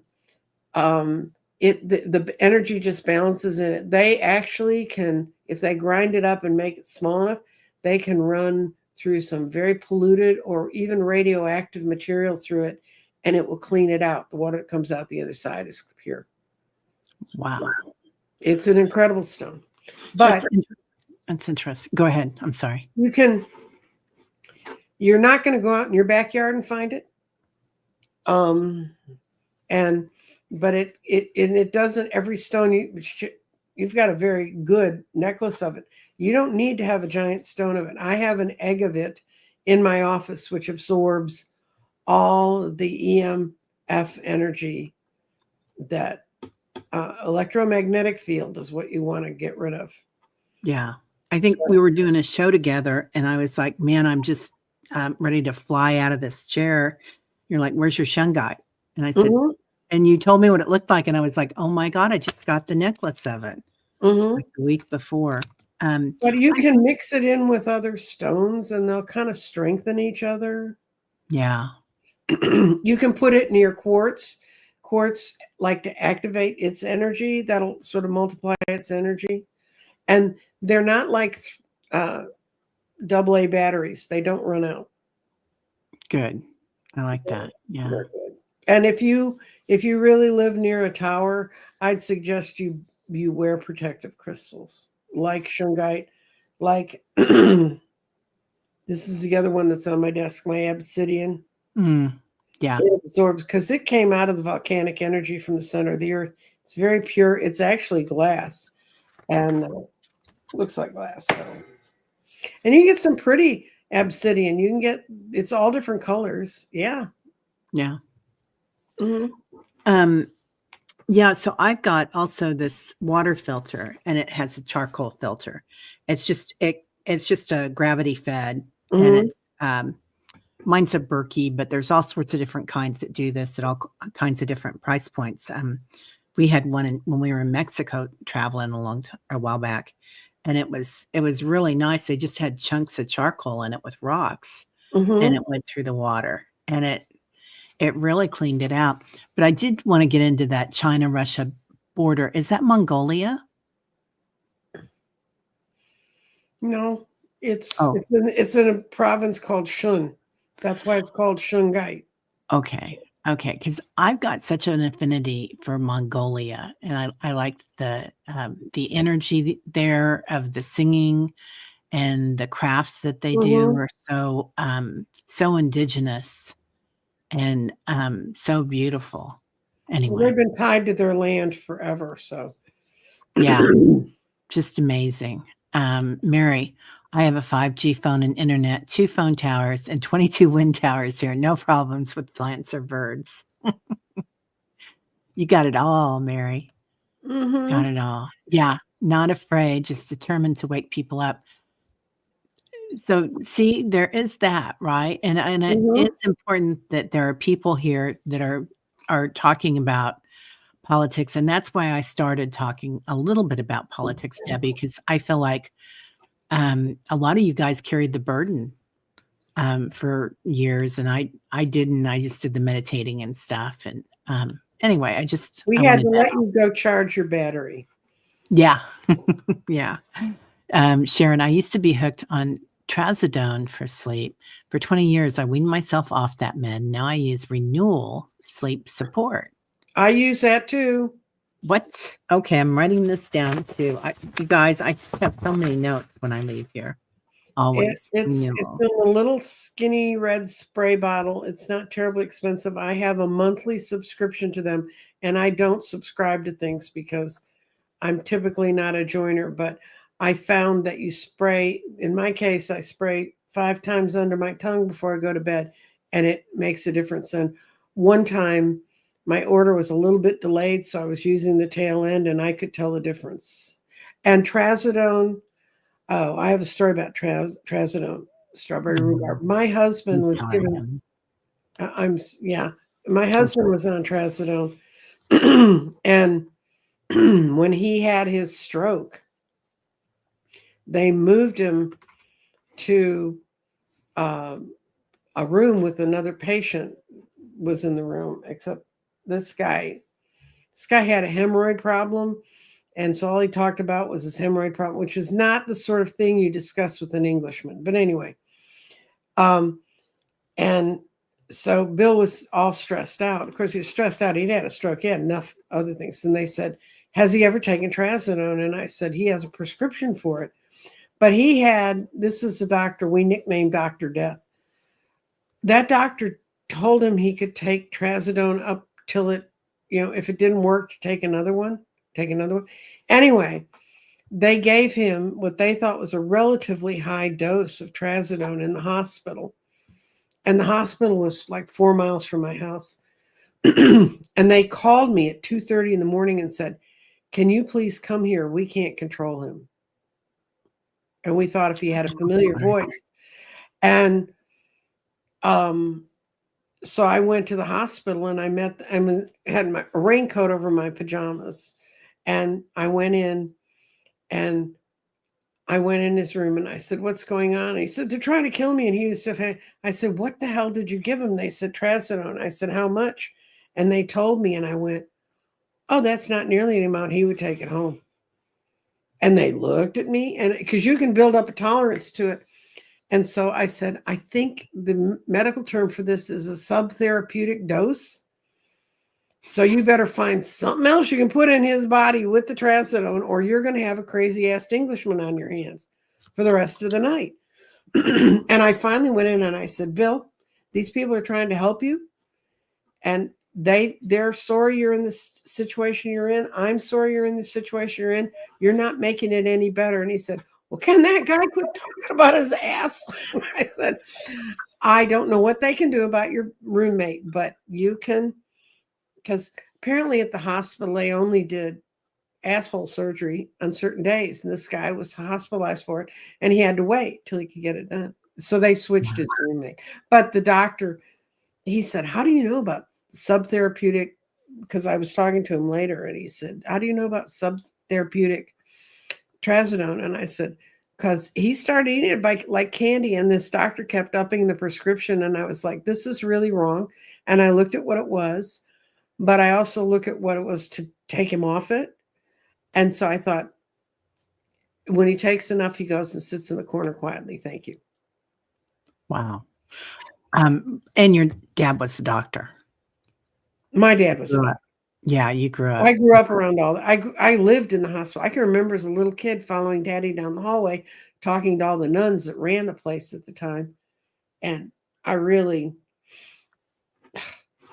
um, the energy just balances in it. They actually can, if they grind it up and make it small enough, they can run through some very polluted or even radioactive material through it, and it will clean it out. The water that comes out the other side is pure. Wow. It's an incredible stone. But That's interesting. Go ahead. I'm sorry. you can You're not going to go out in your backyard and find it. And but it doesn't, every stone you've got a very good necklace of it. You don't need to have a giant stone of it. I have an egg of it in my office, which absorbs all the EMF energy. That electromagnetic field is what you want to get rid of. Yeah. I think we were doing a show together and I was like, man, I'm just ready to fly out of this chair. You're like, where's your shungite? And I said, and you told me what it looked like. And I was like, oh my God, I just got the necklace of it like the week before. But you can mix it in with other stones and they'll kind of strengthen each other. Yeah. You can put it near quartz. Quartz like to activate its energy. That'll sort of multiply its energy. And they're not like AA batteries. They don't run out. Good. I like that. Yeah. And if you really live near a tower, I'd suggest you wear protective crystals like shungite, like this is the other one that's on my desk, my obsidian. Yeah. It absorbs because it came out of the volcanic energy from the center of the earth. It's very pure. It's actually glass and looks like glass. So. And you get some pretty obsidian. You can get, it's all different colors. Yeah. Yeah. Yeah. So I've got also this water filter and it has a charcoal filter. It's just a gravity fed and it's, mine's a Berkey, but there's all sorts of different kinds that do this at all kinds of different price points. We had one when we were in Mexico traveling a while back, and it was really nice. They just had chunks of charcoal in it with rocks, and it went through the water, and it really cleaned it out. But I did want to get into that China-Russia border. Is that Mongolia? No, it's in a province called Shun. That's why it's called shungite. Okay. Because I've got such an affinity for Mongolia, and I like the energy there of the singing and the crafts that they do are so indigenous and so beautiful. Anyway, well, they've been tied to their land forever, so yeah, just amazing. Mary, I have a 5G phone and internet, 2 phone towers, and 22 wind towers here. No problems with plants or birds. You got it all, Mary. Got it all. Yeah, not afraid, just determined to wake people up. So, see, there is that, right? And it's important that there are people here that are talking about politics, and that's why I started talking a little bit about politics, Debbie, because I feel like a lot of you guys carried the burden for years, and I didn't. I just did the meditating and stuff. And anyway, we had to let you go charge your battery. Yeah, yeah. Sharon, I used to be hooked on trazodone for sleep. For 20 years, I weaned myself off that med. Now I use renewal sleep support. I use that too. What? Okay, I'm writing this down too. You guys, I just have so many notes when I leave here. Always. It's in a little skinny red spray bottle. It's not terribly expensive. I have a monthly subscription to them, and I don't subscribe to things because I'm typically not a joiner, but I found that you spray, in my case, I spray 5 times under my tongue before I go to bed, and it makes a difference. And one time, my order was a little bit delayed, so I was using the tail end, and I could tell the difference. And trazodone, I have a story about trazodone, strawberry rhubarb. My husband was given, my husband was on trazodone, and when he had his stroke, they moved him to a room with another patient was in the room, except this guy had a hemorrhoid problem. And so all he talked about was his hemorrhoid problem, which is not the sort of thing you discuss with an Englishman. But anyway, and so Bill was all stressed out. Of course, he was stressed out. He'd had a stroke. He had enough other things. And they said, has he ever taken trazodone? And I said, he has a prescription for it. But this is a doctor we nicknamed Dr. Death. that doctor told him he could take trazodone up till it, if it didn't work, to take another one. Anyway, they gave him what they thought was a relatively high dose of trazodone in the hospital. And the hospital was like 4 miles from my house. And they called me at 2:30 in the morning and said, "Can you please come here? We can't control him." And we thought if he had a familiar voice. And so I went to the hospital and I had my raincoat over my pajamas. And I went in his room and I said, "What's going on?" And he said, "They're trying to kill me." And he was I said, "What the hell did you give him?" They said, "Trazodone." I said, "How much?" And they told me, and I went, "Oh, that's not nearly the amount he would take at home." And they looked at me, and because you can build up a tolerance to it. And so I said, "I think the medical term for this is a subtherapeutic dose. So you better find something else you can put in his body with the trazodone, or you're going to have a crazy-ass Englishman on your hands for the rest of the night." And I finally went in and I said, "Bill, these people are trying to help you. And they're sorry you're in this situation you're in. I'm sorry you're in the situation you're in. You're not making it any better." And he said, "Well, can that guy quit talking about his ass?" I said, "I don't know what they can do about your roommate, but you can," because apparently at the hospital, they only did asshole surgery on certain days. And this guy was hospitalized for it, and he had to wait till he could get it done. So they switched his roommate. But the doctor, he said, "How do you know about subtherapeutic?" Because I was talking to him later, and he said, "How do you know about subtherapeutic trazodone?" And I said, "Because he started eating it like candy, and this doctor kept upping the prescription." And I was like, "This is really wrong." And I looked at what it was, but I also look at what it was to take him off it. And so I thought, when he takes enough, he goes and sits in the corner quietly. Thank you. Wow. And your dad was a doctor. My dad was a doctor. Yeah, you grew up. I grew up around all that. I lived in the hospital. I can remember as a little kid following Daddy down the hallway, talking to all the nuns that ran the place at the time. And I really,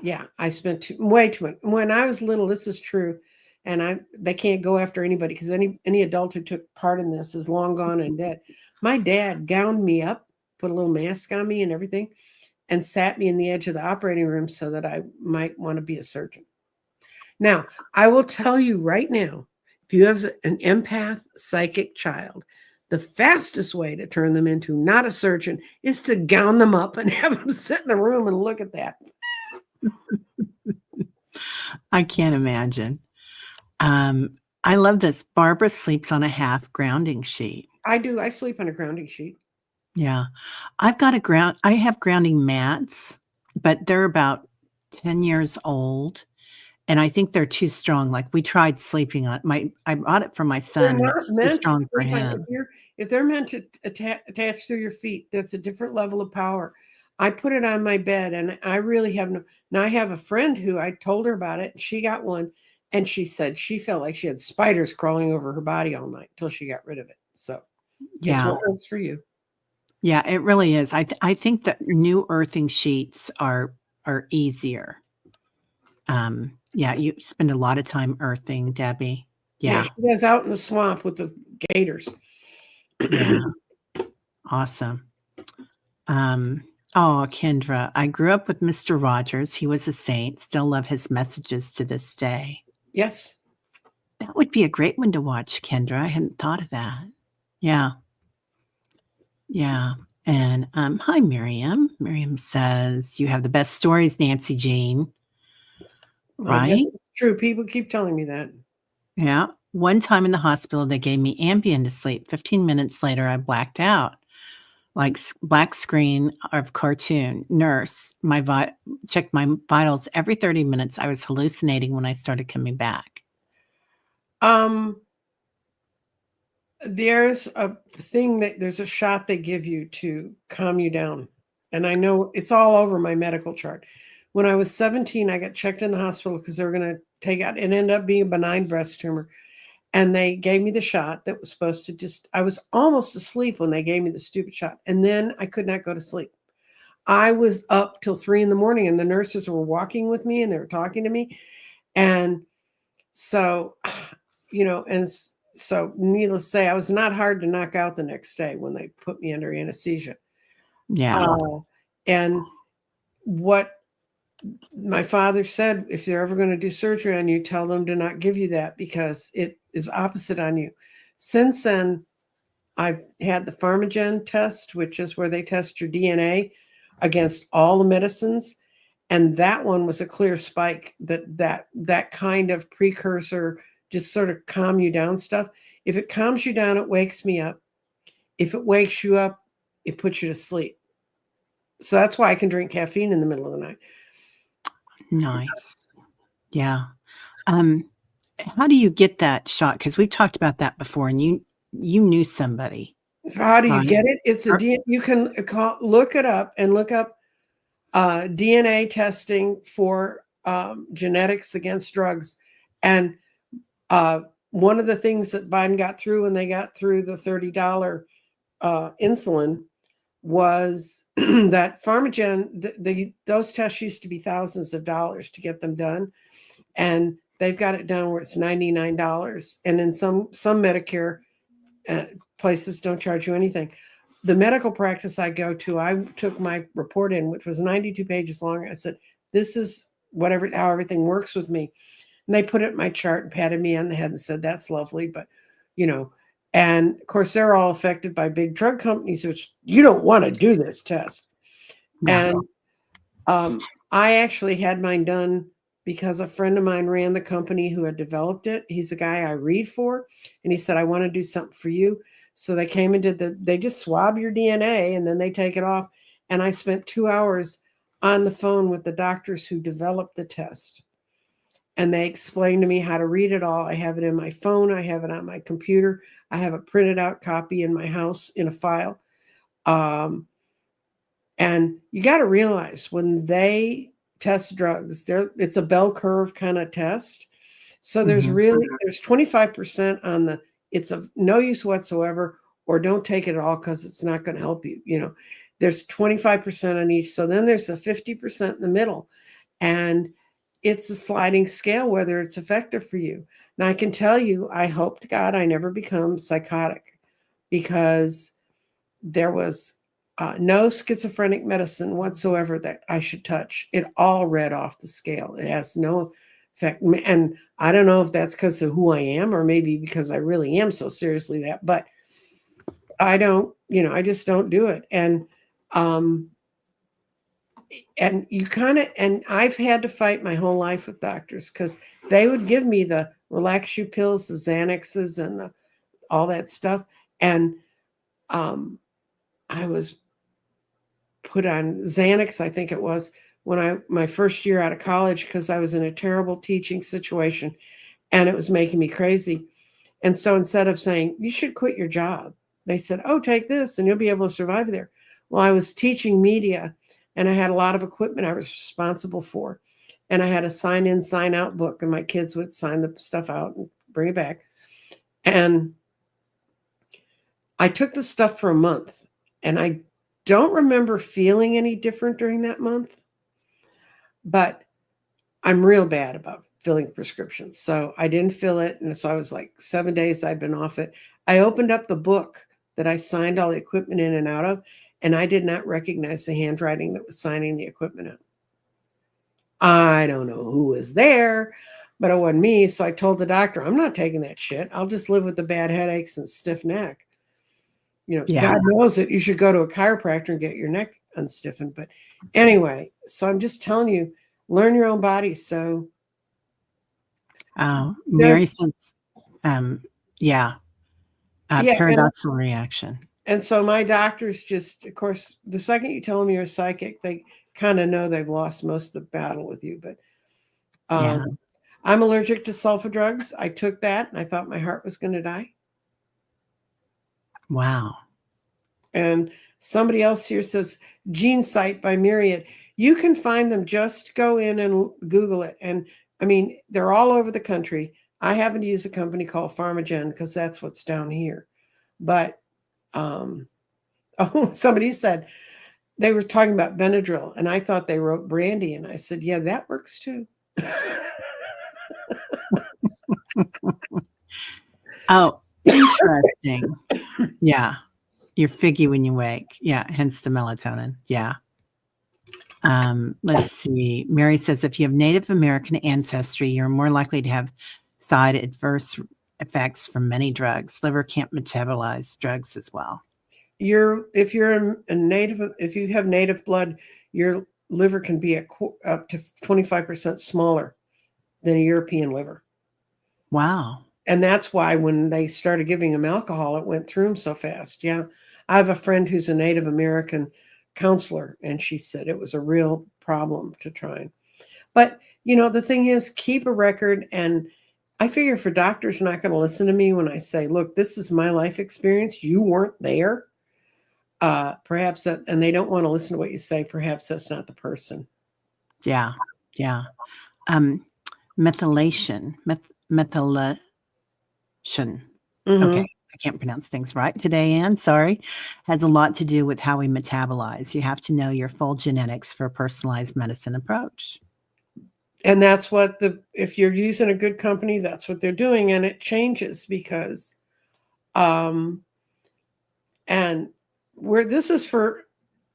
yeah, I spent way too much. When I was little, this is true. And they can't go after anybody, because any adult who took part in this is long gone and dead. My dad gowned me up, put a little mask on me and everything, and sat me in the edge of the operating room so that I might want to be a surgeon. Now, I will tell you right now, if you have an empath psychic child, the fastest way to turn them into not a surgeon is to gown them up and have them sit in the room and look at that. I can't imagine. I love this. Barbara sleeps on a half grounding sheet. I do. I sleep on a grounding sheet. Yeah. I have grounding mats, but they're about 10 years old. And I think they're too strong. Like, we tried sleeping on I bought it for my son. They're It was not too meant to strong for sleep on. him. If they're meant to attach through your feet, that's a different level of power. I put it on my bed, and I really have no. Now I have a friend who I told her about it, and she got one, and she said she felt like she had spiders crawling over her body all night till she got rid of it. So it's Yeah. what works for you. Yeah, it really is. I think that new earthing sheets are easier. Yeah, you spend a lot of time earthing, Debbie. Yeah, Yeah. she was out in the swamp with the gators. Yeah. Awesome. Oh, Kendra, I grew up with Mr. Rogers. He was a saint. Still love his messages to this day. Yes. That would be a great one to watch, Kendra. I hadn't thought of that. Yeah. Yeah. And hi, Miriam. Miriam says, "You have the best stories, Nancy Jean." Right? It's true. People keep telling me that. Yeah. One time in the hospital, they gave me Ambien to sleep. 15 minutes later, I blacked out. Like, black screen of cartoon. Nurse, checked my vitals every 30 minutes. I was hallucinating when I started coming back. There's a shot they give you to calm you down. And I know it's all over my medical chart. When I was 17, I got checked in the hospital because they were going to take out, it ended up being a benign breast tumor. And they gave me the shot that was supposed to I was almost asleep when they gave me the stupid shot. And then I could not go to sleep. I was up till 3 in the morning, and the nurses were walking with me and they were talking to me. And so, and so needless to say, I was not hard to knock out the next day when they put me under anesthesia. Yeah. And what my father said, if they're ever going to do surgery on you, tell them to not give you that because it is opposite on you. Since then, I've had the Pharmagen test, which is where they test your DNA against all the medicines. And that one was a clear spike that kind of precursor, just sort of calm you down stuff. If it calms you down, it wakes me up. If it wakes you up, it puts you to sleep. So that's why I can drink caffeine in the middle of the night. Nice. Yeah. How do you get that shot? Because we've talked about that before, and you knew somebody. How do you get it? It's you can look it up and look up DNA testing for genetics against drugs. And one of the things that Biden got through when they got through the $30 insulin was that Pharmagen, those tests used to be thousands of dollars to get them done. And they've got it down where it's $99. And in some Medicare places don't charge you anything. The medical practice I go to, I took my report in, which was 92 pages long. I said, this is how everything works with me. And they put it in my chart and patted me on the head and said, that's lovely. But, and of course, they're all affected by big drug companies, which you don't want to do this test. No. And I actually had mine done because a friend of mine ran the company who had developed it. He's a guy I read for. And he said, I want to do something for you. So they came and they just swab your DNA and then they take it off. And I spent 2 hours on the phone with the doctors who developed the test. And they explained to me how to read it all. I have it in my phone. I have it on my computer. I have a printed out copy in my house in a file. And you got to realize when they test drugs, it's a bell curve kind of test. So there's 25% on it's of no use whatsoever, or don't take it at all because it's not going to help you. There's 25% on each. So then there's the 50% in the middle. And it's a sliding scale, whether it's effective for you. Now, I can tell you, I hope to God I never become psychotic because there was no schizophrenic medicine whatsoever that I should touch. It all read off the scale. It has no effect. And I don't know if that's because of who I am or maybe because I really am so seriously that, but I don't, I just don't do it. And you and I've had to fight my whole life with doctors because they would give me the relax you pills, the Xanaxes and all that stuff. And I was put on Xanax, I think it was, when my first year out of college, because I was in a terrible teaching situation and it was making me crazy. And so instead of saying, you should quit your job, they said, oh, take this and you'll be able to survive there. Well, I was teaching media and I had a lot of equipment I was responsible for. And I had a sign in, sign out book, and my kids would sign the stuff out and bring it back. And I took the stuff for a month and I don't remember feeling any different during that month, but I'm real bad about filling prescriptions. So I didn't fill it. And so I was like 7 days I'd been off it. I opened up the book that I signed all the equipment in and out of, and I did not recognize the handwriting that was signing the equipment out. I don't know who was there, but it wasn't me. So I told the doctor, I'm not taking that shit. I'll just live with the bad headaches and stiff neck. God knows it. You should go to a chiropractor and get your neck unstiffened. But anyway, so I'm just telling you, learn your own body. So, Mary says, paradoxical reaction. And so my doctors just, of course, the second you tell them you're a psychic, they kind of know they've lost most of the battle with you. But I'm allergic to sulfa drugs. I took that and I thought my heart was going to die. Wow. And somebody else here says Gene Site by Myriad. You can find them. Just go in and Google it. And I mean, they're all over the country. I happen to use a company called Pharmagen because that's what's down here. But somebody said they were talking about Benadryl, and I thought they wrote brandy, and I said, "Yeah, that works too." Oh, interesting. Yeah. You're figgy when you wake. Yeah, hence the melatonin. Yeah. Let's see. Mary says, if you have Native American ancestry, you're more likely to have side adverse effects from many drugs. Liver can't metabolize drugs as well. If you're a native, if you have native blood, your liver can be up to 25% smaller than a European liver. Wow. And that's why when they started giving him alcohol, it went through him so fast. Yeah. I have a friend who's a Native American counselor, and she said it was a real problem to try. But, the thing is, keep a record. And I figure if a doctor's not going to listen to me when I say, look, this is my life experience, you weren't there. Perhaps that, and they don't want to listen to what you say, perhaps that's not the person. Yeah. Yeah. Methylation. Okay. I can't pronounce things right today, Anne. Sorry. Has a lot to do with how we metabolize. You have to know your full genetics for a personalized medicine approach. And that's what if you're using a good company, that's what they're doing. And it changes because, and this is for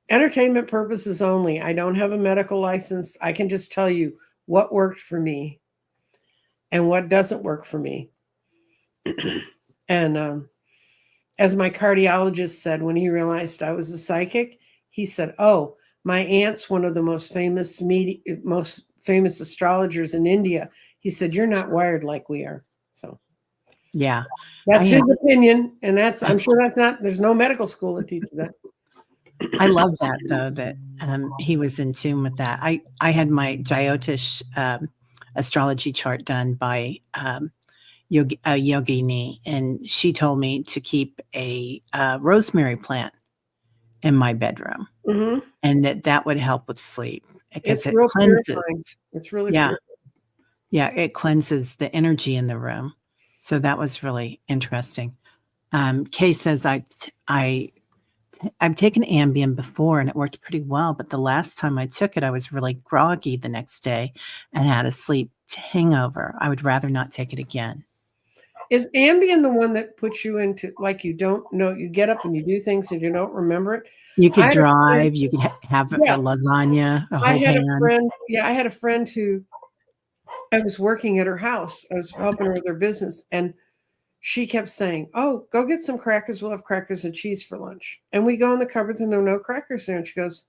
entertainment purposes only. I don't have a medical license. I can just tell you what worked for me and what doesn't work for me. And as my cardiologist said, when he realized I was a psychic, he said, "Oh, my aunt's one of the most famous astrologers in India." He said, "You're not wired like we are." So yeah, that's his opinion. And I'm sure there's no medical school that teaches that. I love that though, that he was in tune with that. I had my Jyotish astrology chart done by yogini, and she told me to keep a rosemary plant in my bedroom, and that would help with sleep because it cleanses. Purifying. It's really purifying. Yeah, it cleanses the energy in the room. So that was really interesting. Kay says I've taken Ambien before and it worked pretty well, but the last time I took it, I was really groggy the next day and had a sleep hangover. I would rather not take it again. Is Ambien the one that puts you into, like, you don't know, you get up and you do things and you don't remember it? You could drive, you could have a lasagna, a whole pan. I had a friend who, I was working at her house. I was helping her with her business. And she kept saying, "Oh, go get some crackers. We'll have crackers and cheese for lunch." And we go in the cupboards and there were no crackers there. And she goes,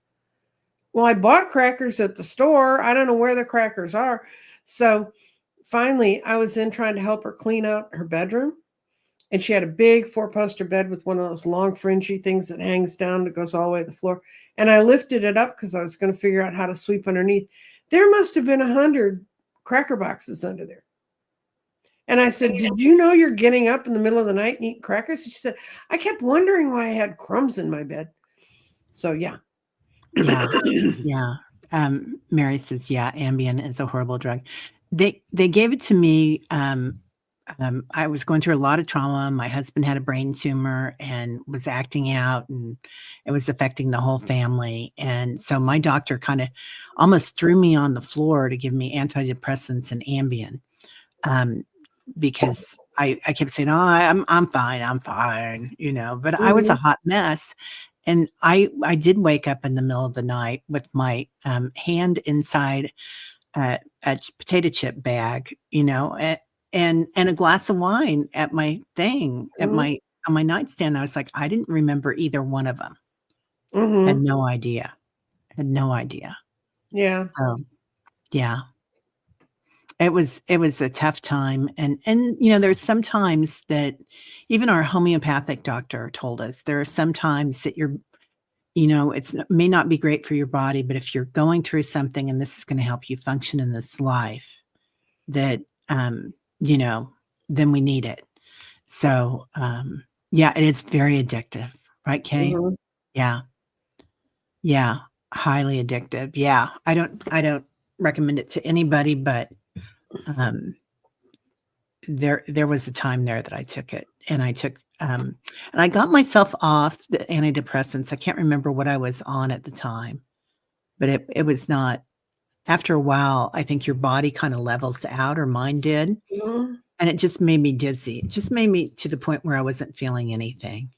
"Well, I bought crackers at the store. I don't know where the crackers are." So finally, I was in trying to help her clean out her bedroom. And she had a big 4-poster bed with one of those long fringy things that hangs down that goes all the way to the floor. And I lifted it up because I was going to figure out how to sweep underneath. There must have been 100 cracker boxes under there. And I said, "Did you know you're getting up in the middle of the night and eating crackers?" And she said, "I kept wondering why I had crumbs in my bed." So, yeah. Yeah. Mary says, yeah, Ambien is a horrible drug. They gave it to me. I was going through a lot of trauma. My husband had a brain tumor and was acting out, and it was affecting the whole family. And so my doctor kind of almost threw me on the floor to give me antidepressants and Ambien. Because I kept saying, "Oh, I'm fine, but I was a hot mess. And I did wake up in the middle of the night with my hand inside a potato chip bag, and a glass of wine at my thing, on my nightstand. I was like, I didn't remember either one of them. Had no idea. Yeah. Yeah. It was a tough time. And there's some times that even our homeopathic doctor told us there are some times that it may not be great for your body, but if you're going through something and this is going to help you function in this life, that, then we need it. So, yeah, it is very addictive, right, Kay? Yeah. Yeah. Highly addictive. Yeah. I don't recommend it to anybody, but there was a time there that I took it, and I took and I got myself off the antidepressants. I can't remember what I was on at the time, but it was not. After a while, I think your body kind of levels out, or mine did, Mhm. and it just made me dizzy. It just made me to the point where I wasn't feeling anything.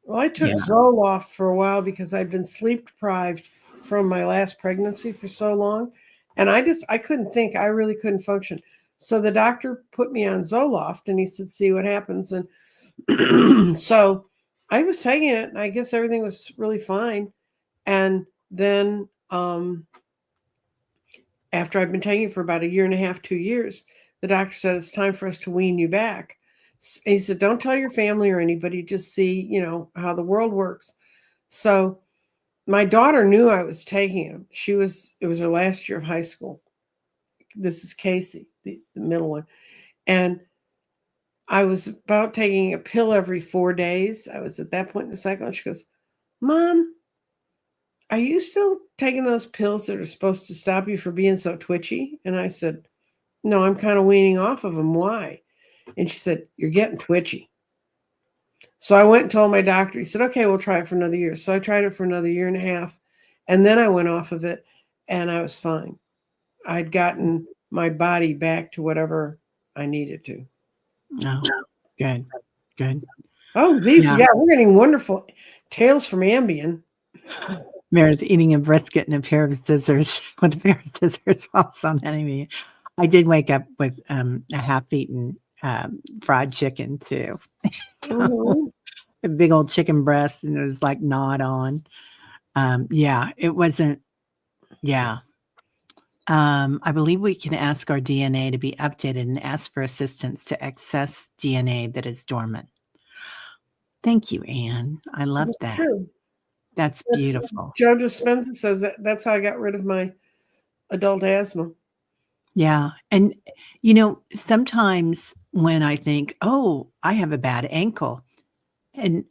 Well, I took Yeah. Zoloft for a while because I'd been sleep deprived from my last pregnancy for so long. And I couldn't think. I really couldn't function. So the doctor put me on Zoloft and he said, see what happens. And so I was taking it and I guess everything was really fine. And then after I've been taking it for about a year and a half, 2 years, the doctor said, it's time for us to wean you back. He said, don't tell your family or anybody, just see, how the world works. So my daughter knew I was taking him. It was her last year of high school. This is Casey, the middle one. And I was about taking a pill every 4 days. I was at that point in the cycle. And she goes, Mom, are you still taking those pills that are supposed to stop you from being so twitchy? And I said, no, I'm kind of weaning off of them. Why? And she said, you're getting twitchy. So I went and told my doctor. He said, okay, we'll try it for another year. So I tried it for another year and a half. And then I went off of it and I was fine. I'd gotten my body back to whatever I needed to. Oh, good. Good. Oh, Yeah. we're getting wonderful tales from Ambien. Meredith eating a brisket and a pair of scissors with a pair of scissors while summoning me. I did wake up with a half-eaten fried chicken too. So, Mhm. a big old chicken breast, and it was like gnawed on. Yeah, it wasn't. Yeah. I believe we can ask our DNA to be updated and ask for assistance to access DNA that is dormant. Thank you, Anne. I love That's that. true. That's That's beautiful. Joe Dispenza says that's how I got rid of my adult asthma. Yeah. And, sometimes when I think, oh, I have a bad ankle, and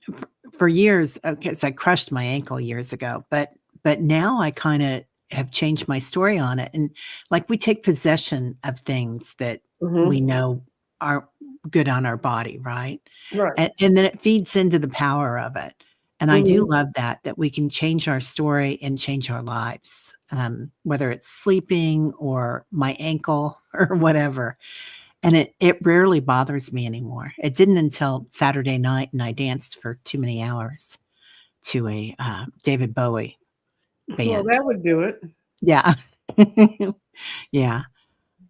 for years, because I crushed my ankle years ago, but now I kind of have changed my story on it. And like we take possession of things that we Mhm. know are good on our body, right? Right. And then it feeds into the power of it. And I do Mhm. love that we can change our story and change our lives, whether it's sleeping or my ankle or whatever. And it rarely bothers me anymore. It didn't until Saturday night, and I danced for too many hours to a David Bowie Well, band. that would do it. Yeah. Yeah.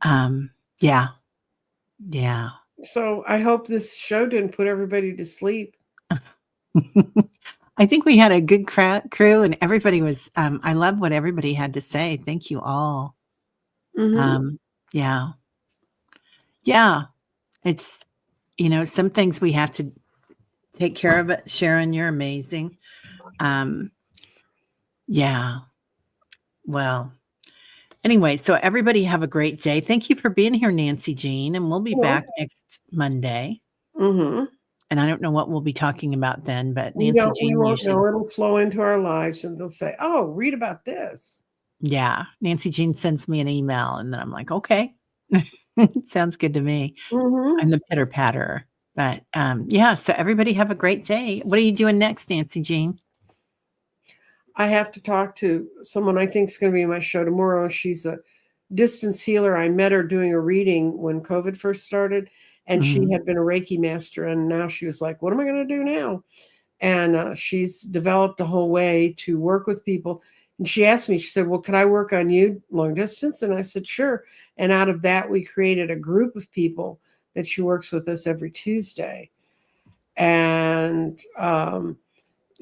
Um, yeah. Yeah. So I hope this show didn't put everybody to sleep. I think we had a good crew, and everybody was, I love what everybody had to say. Thank you all. Mhm. Yeah. Yeah. It's, some things we have to take care of it. Sharon, you're amazing. Um, yeah. Well, anyway, so everybody have a great day. Thank you for being here, Nancy Jean, and we'll be Well, back next Monday. mhm. And I don't know what we'll be talking about then, but Nancy We Jean won't know. usually, It'll flow into our lives and they'll say, "Oh, read about this." yeah, Nancy Jean sends me an email, and then I'm like, okay, sounds good to me. Mhm. I'm the pitter patter. But yeah, so everybody have a great day. What are you doing next, Nancy Jean? I have to talk to someone I think is going to be in my show tomorrow. She's a distance healer. I met her doing a reading when COVID first started, and she Mhm. had been a Reiki master. And now she was like, what am I going to do now? And she's developed a whole way to work with people. And she asked me, she said, well, can I work on you long distance? And I said, sure. And out of that, we created a group of people that she works with us every Tuesday. And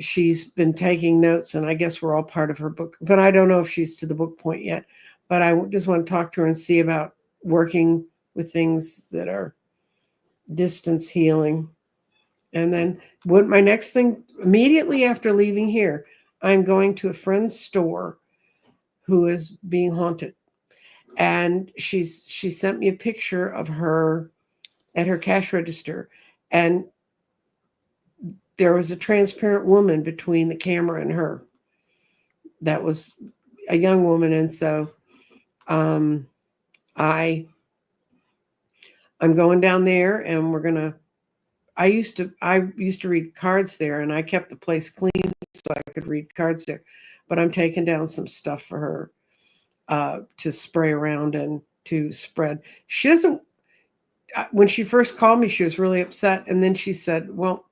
she's been taking notes, and I guess we're all part of her book, but I don't know if she's to the book point yet. But I just want to talk to her and see about working with things that are distance healing. And then what my next thing immediately after leaving here, I'm going to a friend's store who is being haunted. And she sent me a picture of her at her cash register. And there was a transparent woman between the camera and her. That was a young woman. And so um, I'm going down there and we're going to I used to read cards there, and I kept the place clean so I could read cards there. But I'm taking down some stuff for her to spray around and to spread. She doesn't. When she first called me, she was really upset, and then she said, "Well,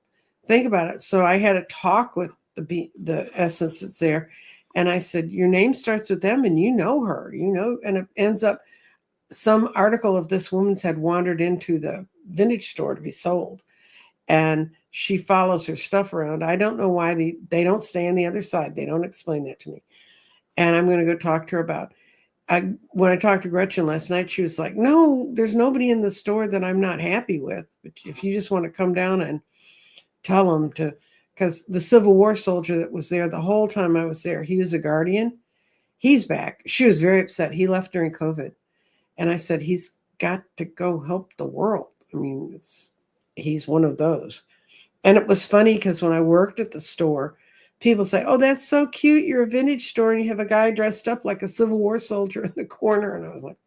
think about it." So I had a talk with the essence that's there, and I said, "Your name starts with M, and you know her, you know." And it ends up some article of this woman's had wandered into the vintage store to be sold, and she follows her stuff around. I don't know why they don't stay on the other side. They don't explain that to me, and I'm going to go talk to her about. When I talked to Gretchen last night, she was like, "No, there's nobody in the store that I'm not happy with. But if you just want to come down and tell them to," because the Civil War soldier that was there the whole time I was there, he was a guardian. He's back. She was very upset. He left during COVID. And I said, he's got to go help the world. I mean, he's one of those. And it was funny because when I worked at the store, people say, "Oh, that's so cute. You're a vintage store and you have a guy dressed up like a Civil War soldier in the corner." And I was like,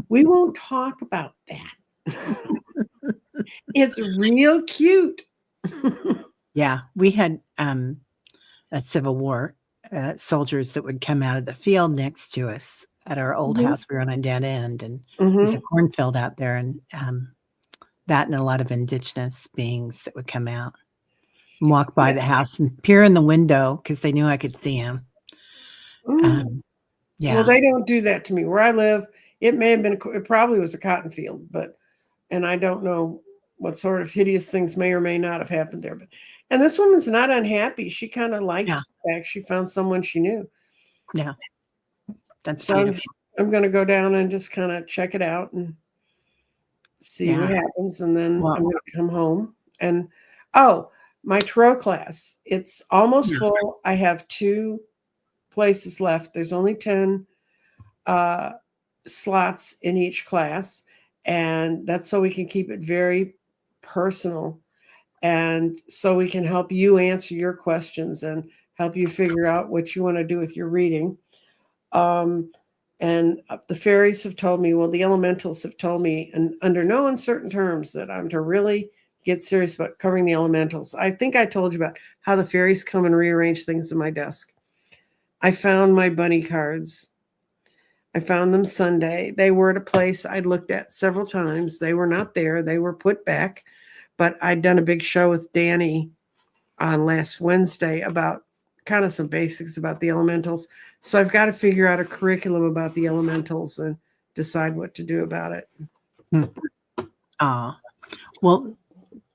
we won't talk about that. It's real cute. Yeah, we had a Civil War soldiers that would come out of the field next to us at our old house. We were on a dead end, and there's a cornfield out there, and that and a lot of indigenous beings that would come out and walk by the house and peer in the window because they knew I could see them. Yeah. Well, they don't do that to me. Where I live, it probably was a cotton field, and I don't know what sort of hideous things may or may not have happened there. And this woman's not unhappy. She kind of liked the fact she found someone she knew. Yeah. That's so beautiful. I'm going to go down and just kind of check it out and see what happens. And then I'm going to come home. And, my tarot class, it's almost full. I have 2 places left. There's only 10 slots in each class. And that's so we can keep it very personal. And so we can help you answer your questions and help you figure out what you want to do with your reading. And the fairies have told me, the elementals have told me, and under no uncertain terms, that I'm to really get serious about covering the elementals. I think I told you about how the fairies come and rearrange things in my desk. I found my bunny cards. I found them Sunday. They were at a place I'd looked at several times. They were not there. They were put back. But I'd done a big show with Danny on last Wednesday about kind of some basics about the elementals. So I've got to figure out a curriculum about the elementals and decide what to do about it. Well,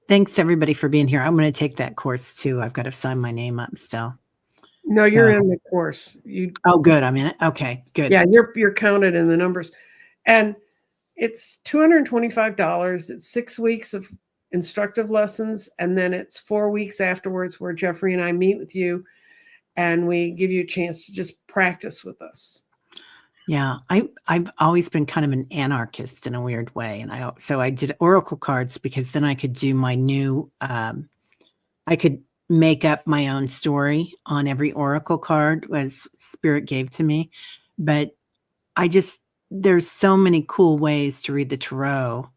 thanks everybody for being here. I'm going to take that course too. I've got to sign my name up still. No, you're in the course. Oh, good. I'm in it. Okay, good. Yeah, you're counted in the numbers. And it's $225. It's 6 weeks of instructive lessons, and then it's 4 weeks afterwards where Jeffrey and I meet with you and we give you a chance to just practice with us. Yeah, I've always been kind of an anarchist in a weird way, and so I did oracle cards because then I could do my new I could make up my own story on every oracle card as spirit gave to me. But there's so many cool ways to read the tarot.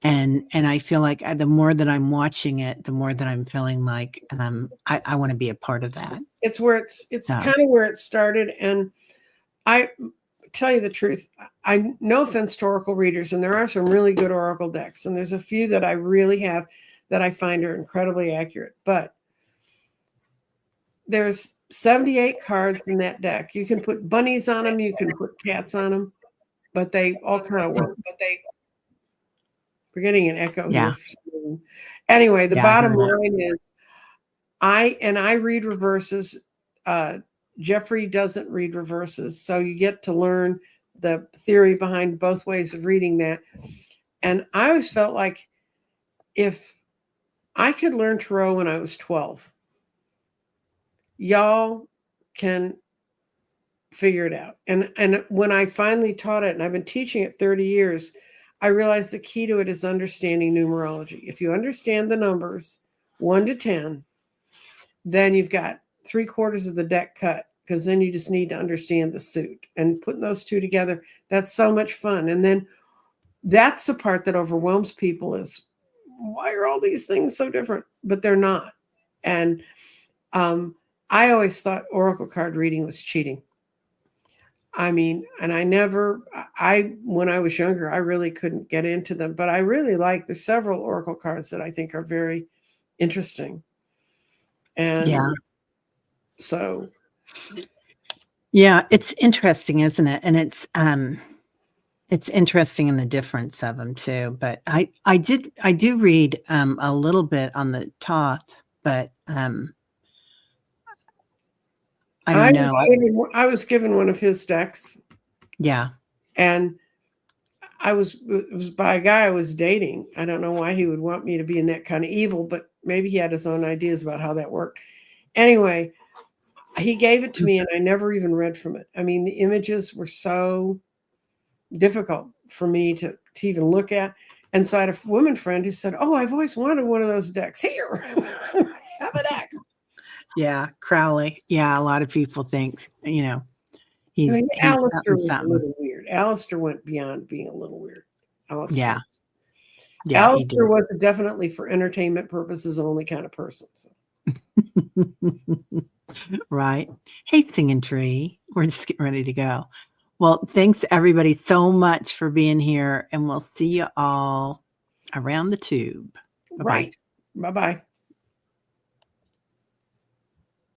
And I feel like the more that I'm watching it, the more that I'm feeling like I want to be a part of that. It's kind of where it started. And I tell you the truth, I no offense to oracle readers, and there are some really good oracle decks, and there's a few that I really have that I find are incredibly accurate. But there's 78 cards in that deck. You can put bunnies on them, you can put cats on them, but they all kind of work. We're getting an echo here. Anyway, the bottom line is I read reverses. Jeffrey doesn't read reverses. So you get to learn the theory behind both ways of reading that. And I always felt like if I could learn tarot when I was 12, y'all can figure it out. And when I finally taught it, and I've been teaching it 30 years, I realized the key to it is understanding numerology. If you understand the numbers 1 to 10, then you've got 3/4 of the deck cut, because then you just need to understand the suit. And putting those two together, that's so much fun. And then that's the part that overwhelms people is why are all these things so different? But they're not. And I always thought oracle card reading was cheating. I mean, and when I was younger, I really couldn't get into them, but I really like, there's several oracle cards that I think are very interesting. And Yeah. so. Yeah, it's interesting, isn't it? And it's interesting in the difference of them too. But I do read a little bit on the Thoth, but I don't know. I was given one of his decks. Yeah. And it was by a guy I was dating. I don't know why he would want me to be in that kind of evil, but maybe he had his own ideas about how that worked. Anyway, he gave it to me and I never even read from it. I mean, the images were so difficult for me to even look at. And so I had a woman friend who said, "Oh, I've always wanted one of those decks. Here, have a deck." Yeah, Crowley. Yeah, a lot of people think, he's Alistair was something. a little weird. Alistair went beyond being a little weird. Yeah. Yeah, Alistair was definitely for entertainment purposes only kind of person. So. Right. Hey, Singing Tree. We're just getting ready to go. Well, thanks everybody so much for being here, and we'll see you all around the tube. Bye-bye. Right. Bye-bye.